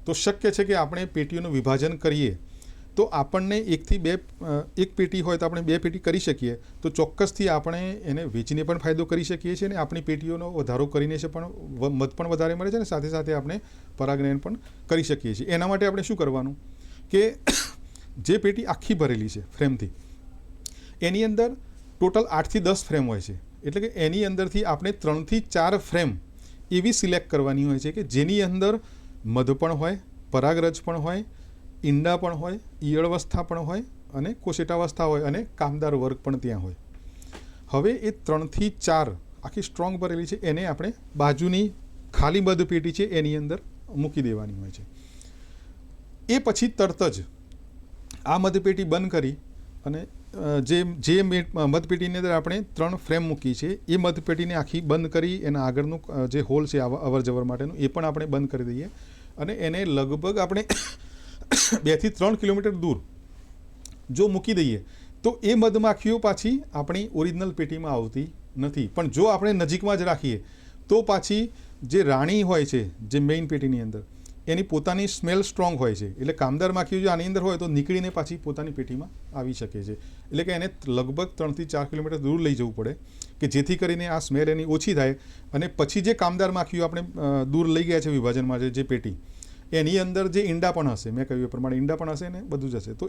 તો શક્ય છે કે આપણે પેટીઓનું વિભાજન કરીએ તો આપણને 1 થી 2 એક પેટી હોય તો આપણે 2 પેટી કરી શકીએ, તો ચોક્કસથી આપણે એને વેચીને પણ ફાયદો કરી શકીએ છીએ અને આપણી પેટીઓનો વધારો કરીને છે પણ મધ પણ વધારે મળે છે અને સાથે સાથે આપણે પરાગનયન પણ કરી શકીએ છીએ. એના માટે આપણે શું કરવાનું કે જે પેટી આખી ભરેલી છે ફ્રેમથી, એની અંદર ટોટલ 8 થી 10 ફ્રેમ હોય છે, એટલે કે એની અંદરથી આપણે 3 થી 4 ફ્રેમ એવી સિલેક્ટ કરવાની હોય છે કે જેની અંદર મધ પણ હોય, પરાગરજ પણ હોય, ઈંડા પણ હોય, ઈયળવસ્થા પણ હોય અને કોશેટાવસ્થા હોય અને કામદાર વર્ગ પણ ત્યાં હોય. હવે એ 3 થી 4 આખી સ્ટ્રોંગ ભરેલી છે એને આપણે બાજુની ખાલી મધ પેટી છે એની અંદર મૂકી દેવાની હોય છે. એ પછી તરત જ આ મધપેટી બંધ કરી અને જે મધપેટીની અંદર આપણે 3 ફ્રેમ મૂકી છે એ મધપેટીને આખી બંધ કરી એના આગળનું જે હોલ છે અવર જવર માટેનું એ પણ આપણે બંધ કરી દઈએ અને એને લગભગ આપણે 2 થી 3 કિલોમીટર દૂર જો મૂકી દઈએ તો એ મધમાખીઓ પાછી આપણી ઓરિજિનલ પેટીમાં આવતી નથી. પણ જો આપણે નજીકમાં જ રાખીએ તો પાછી જે રાણી હોય છે જે મેઇન પેટીની અંદર એની પોતાની સ્મેલ સ્ટ્રોંગ હોય છે, એટલે કામદાર માખીઓ જો આની અંદર હોય તો નીકળીને પાછી પોતાની પેટીમાં આવી શકે છે. એટલે કે એને લગભગ 3 થી 4 કિલોમીટર દૂર લઈ જવું પડે કે જેથી કરીને આ સ્મેલ એની ઓછી થાય અને પછી જે કામદાર માખીઓ આપણે દૂર લઈ ગયા છે વિભાજન માટે જે પેટી એની અંદર જે ઈંડા પણ હશે, મેં કહ્યું એ પ્રમાણે ઈંડા પણ હશે ને બધું જ હશે, તો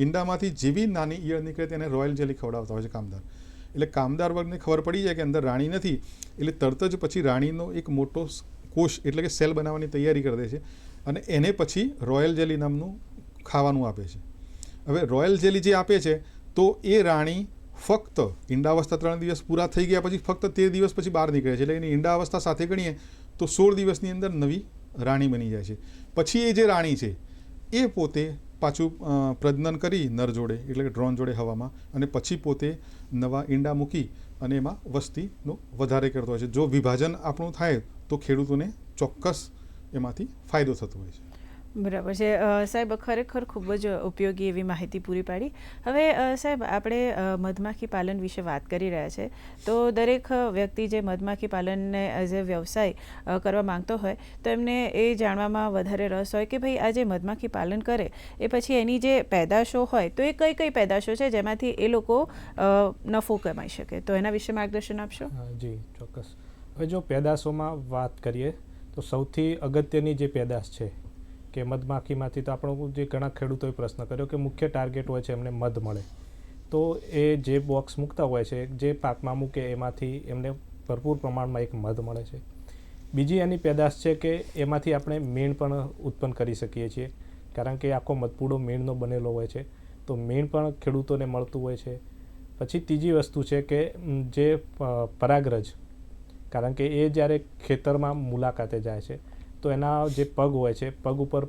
ઈંડામાંથી જેવી નાની ઈયળ નીકળે તેને રોયલ જેલી ખવડાવતા હોય છે કામદાર. એટલે કામદાર વર્ગને ખબર પડી જાય કે અંદર રાણી નથી એટલે તરત જ પછી રાણીનો એક મોટો કોષ એટલે કે સેલ બનાવવાની તૈયારી કરી દે છે અને એને પછી રોયલ જેલી નામનું ખાવાનું આપે છે. હવે રોયલ જેલી જે આપે છે તો એ રાણી ફક્ત ઈંડાવસ્થા 3 દિવસ પૂરા થઈ ગયા પછી ફક્ત 13 દિવસ પછી બહાર નીકળે છે. એટલે એની ઈંડાવસ્થા સાથે ગણીએ તો 16 દિવસની અંદર નવી રાણી બની જાય છે. પછી એ જે રાણી છે એ પોતે પાછું પ્રજનન કરી નર જોડે એટલે કે ડ્રોન જોડે હવામાં અને પછી પોતે નવા ઈંડા મૂકી અને એમાં વસ્તીનો વધારે કરતો હોય છે. જો વિભાજન આપણું થાય તો ખેડૂતોને ચોક્કસ એમાંથી ફાયદો થતો હોય છે. બરાબર છે સાહેબ, ખરેખર ખૂબ જ ઉપયોગી એવી માહિતી પૂરી પાડી. હવે સાહેબ આપણે મધમાખી પાલન વિશે વાત કરી રહ્યા છે તો દરેક વ્યક્તિ જે મધમાખી પાલનને એઝ એ વ્યવસાય કરવા માંગતો હોય તો એમને એ જાણવામાં વધારે રસ હોય કે ભાઈ આ જે મધમાખી પાલન કરે એ પછી એની જે પેદાશો હોય તો એ કઈ કઈ પેદાશો છે જેમાંથી એ લોકો નફો કમાઈ શકે, તો એના વિશે માર્ગદર્શન આપશો? જી ચોક્કસ. હવે જો પેદાશોમાં વાત કરીએ તો સૌથી અગત્યની જે પેદાશ છે કે મધમાખીમાંથી તો આપણો જે ઘણા ખેડૂતોએ પ્રશ્ન કર્યો કે મુખ્ય ટાર્ગેટ હોય છે એમને મધ મળે, તો એ જે બોક્સ મૂકતા હોય છે જે પાકમાં મૂકે એમાંથી એમને ભરપૂર પ્રમાણમાં એક મધ મળે છે. બીજી એની પેદાશ છે કે એમાંથી આપણે મીણ પણ ઉત્પન્ન કરી શકીએ છીએ કારણ કે આખો મધપૂડો મીણનો બનેલો હોય છે તો મીણ પણ ખેડૂતોને મળતું હોય છે. પછી ત્રીજી વસ્તુ છે કે જે પરાગરજ, કારણ કે એ જ્યારે ખેતરમાં મુલાકાતે જાય છે તો એના જે પગ હોય છે પગ ઉપર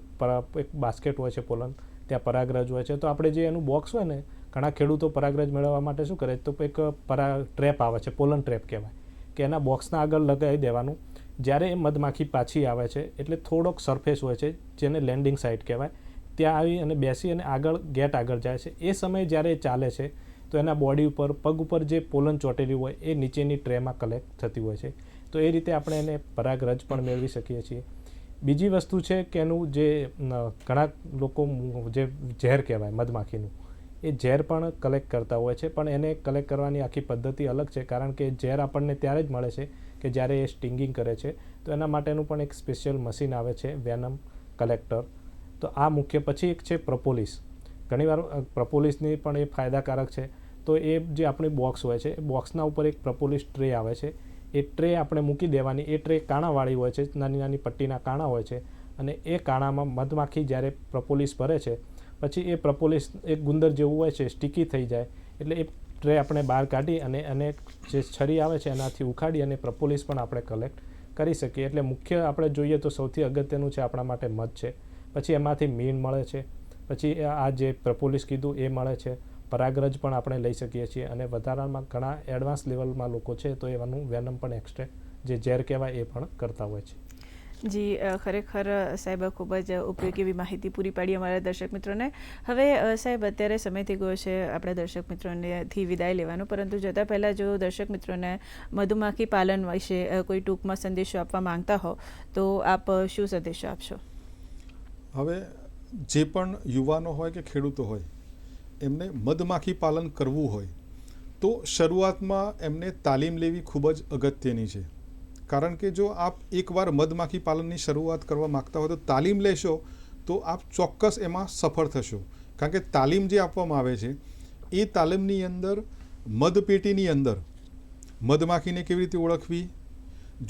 એક બાસ્કેટ હોય છે પોલન, ત્યાં પરાગરજ હોય છે. તો આપણે જે એનું બોક્સ હોય ને ઘણા ખેડૂતો પરાગરજ મેળવવા માટે શું કરે તો એક ટ્રેપ આવે છે, પોલન ટ્રેપ કહેવાય, કે એના બોક્સના આગળ લગાવી દેવાનું. જ્યારે એ મધમાખી પાછી આવે છે એટલે થોડોક સરફેસ હોય છે જેને લેન્ડિંગ સાઇટ કહેવાય, ત્યાં આવી અને બેસી અને આગળ ગેટ આગળ જાય છે. એ સમયે જ્યારે એ ચાલે છે તો એના બોડી ઉપર પગ ઉપર જે પોલન ચોટેલી હોય એ નીચેની ટ્રેમાં કલેક્ટ થતી હોય છે. તો એ રીતે આપણે એને પરાગરજ પણ મેળવી શકીએ છીએ. બીજી વસ્તુ છે કે એનું જે ઘણા લોકો જે ઝેર કહેવાય મધમાખીનું એ ઝેર પણ કલેક્ટ કરતા હોય છે, પણ એને કલેક્ટ કરવાની આખી પદ્ધતિ અલગ છે કારણ કે ઝેર આપણને ત્યારે જ મળે છે કે જ્યારે એ સ્ટિંગિંગ કરે છે. તો એના માટેનું પણ એક સ્પેશિયલ મશીન આવે છે વેનમ કલેક્ટર. તો આ મુખ્ય. પછી એક છે પ્રપોલિસ. ઘણીવાર પ્રપોલિસની પણ એ ફાયદાકારક છે. તો એ જે આપણી બોક્સ હોય છે એ બોક્સના ઉપર એક પ્રપોલિસ ટ્રે આવે છે, એ ટ્રે આપણે મૂકી દેવાની. એ ટ્રે કાણાવાળી હોય છે, નાની નાની પટ્ટીના કાણા હોય છે અને એ કાણામાં મધમાખી જ્યારે પ્રપોલિસ ભરે છે પછી એ પ્રપોલિસ એક ગુંદર જેવું હોય છે, સ્ટીકી થઈ જાય એટલે એ ટ્રે આપણે બહાર કાઢી અને જે છરી આવે છે એનાથી ઉખાડી અને પ્રપોલિસ પણ આપણે કલેક્ટ કરી શકીએ. એટલે મુખ્ય આપણે જોઈએ તો સૌથી અગત્યનું છે આપણા માટે મધ છે. પછી એમાંથી મીણ મળે છે, પછી આ જે પ્રપોલિસ કીધું એ મળે છે, પરાગરજ પણ આપણે લઈ શકીએ છીએ અને વધારામાં ઘણા એડવાન્સ લેવલમાં લોકો છે તો એવાનું વેનમ પણ એક્સ્ટ્રેક્ટ જે ઝેર કહેવાય એ પણ કરતા હોય છે. જી ખરેખર સાહેબ ખૂબ જ ઉપયોગી એવી માહિતી પૂરી પાડી અમારા દર્શક મિત્રોને. હવે સાહેબ અત્યારે સમય થઈ ગયો છે આપણા દર્શક મિત્રોનેથી વિદાય લેવાનો, પરંતુ જતાં પહેલાં જો દર્શક મિત્રોને મધુમાખી પાલન વિશે કોઈ ટૂંકમાં સંદેશો આપવા માંગતા હો તો આપ શું સંદેશો આપશો? હવે જે પણ યુવાનો હોય કે ખેડૂતો હોય એમને મધમાખી પાલન કરવું હોય તો શરૂઆતમાં એમને તાલીમ લેવી ખૂબ જ અગત્યની છે. કારણ કે જો આપ એકવાર મધમાખી પાલનની શરૂઆત કરવા માગતા હોય તો તાલીમ લેશો તો આપ ચોક્કસ એમાં સફળ થશો. કારણ કે તાલીમ જે આપવામાં આવે છે એ તાલીમની અંદર મધપેટીની અંદર મધમાખીને કેવી રીતે ઓળખવી,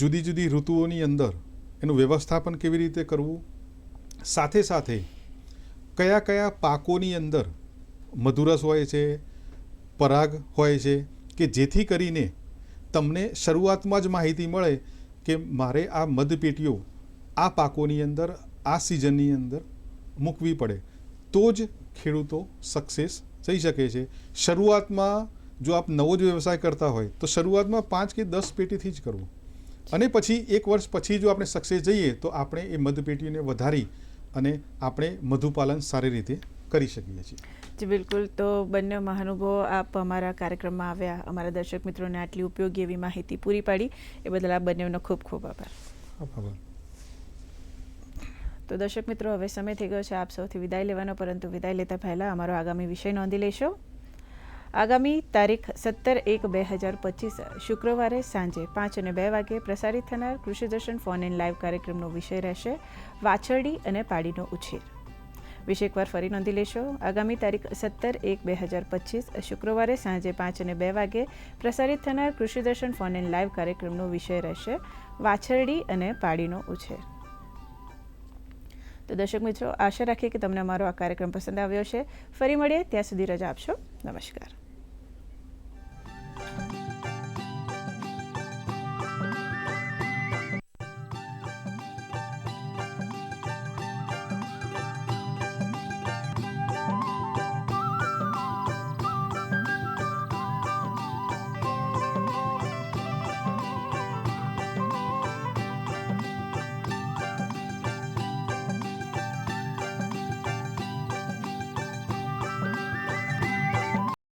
જુદી જુદી ઋતુઓની અંદર એનું વ્યવસ્થાપન કેવી રીતે કરવું, સાથે સાથે કયા કયા પાકોની અંદર મધુરસ હોય છે, પરાગ હોય છે, કે જેથી કરીને તમને શરૂઆતમાં જ માહિતી મળે કે મારે આ મધપેટીઓ આ પાકોની અંદર આ સિઝનની અંદર મૂકવી પડે, તો જ ખેડૂતો સક્સેસ થઈ શકે છે. શરૂઆતમાં જો આપ નવો જ વ્યવસાય કરતા હોય તો શરૂઆતમાં 5 કે 10 પેટીથી જ કરવું, અને પછી 1 વર્ષ પછી જો આપણે સક્સેસ જઈએ તો આપણે એ મધપેટીને વધારી અને આપણે મધુપાલન સારી રીતે કરી શકીએ છીએ. જી બિલકુલ. તો બંને મહાનુભાવો આપ અમારા કાર્યક્રમમાં આવ્યા, અમારા દર્શક મિત્રોને આટલી ઉપયોગી એવી માહિતી પૂરી પાડી, એ બદલ આપ બંનેનો ખૂબ ખૂબ આભાર. આભાર. તો દર્શક મિત્રો, હવે સમય થઈ ગયો છે આપ સૌથી વિદાય લેવાનો, પરંતુ વિદાય લેતા પહેલાં અમારો આગામી વિષય નોંધી લેશો. આગામી તારીખ 17/1/2025 શુક્રવારે સાંજે 5 અને 2 વાગે પ્રસારિત થનાર કૃષિ દર્શન ફોન ઇન લાઈવ કાર્યક્રમનો વિષય રહેશે વાછરડી અને પાડીનો ઉછેર. વિષય એકવાર ફરી નોંધી લેશો. આગામી તારીખ 17/1/2025 શુક્રવારે સાંજે 5 અને 2 વાગે પ્રસારિત થનાર કૃષિ દર્શન ફોન ઇન લાઈવ કાર્યક્રમનો વિષય રહેશે વાછરડી અને પાડીનો ઉછેર. તો દર્શક મિત્રો, આશા રાખીએ કે તમને અમારો આ કાર્યક્રમ પસંદ આવ્યો છે. ફરી મળીએ, ત્યાં સુધી રજા આપશો. નમસ્કાર.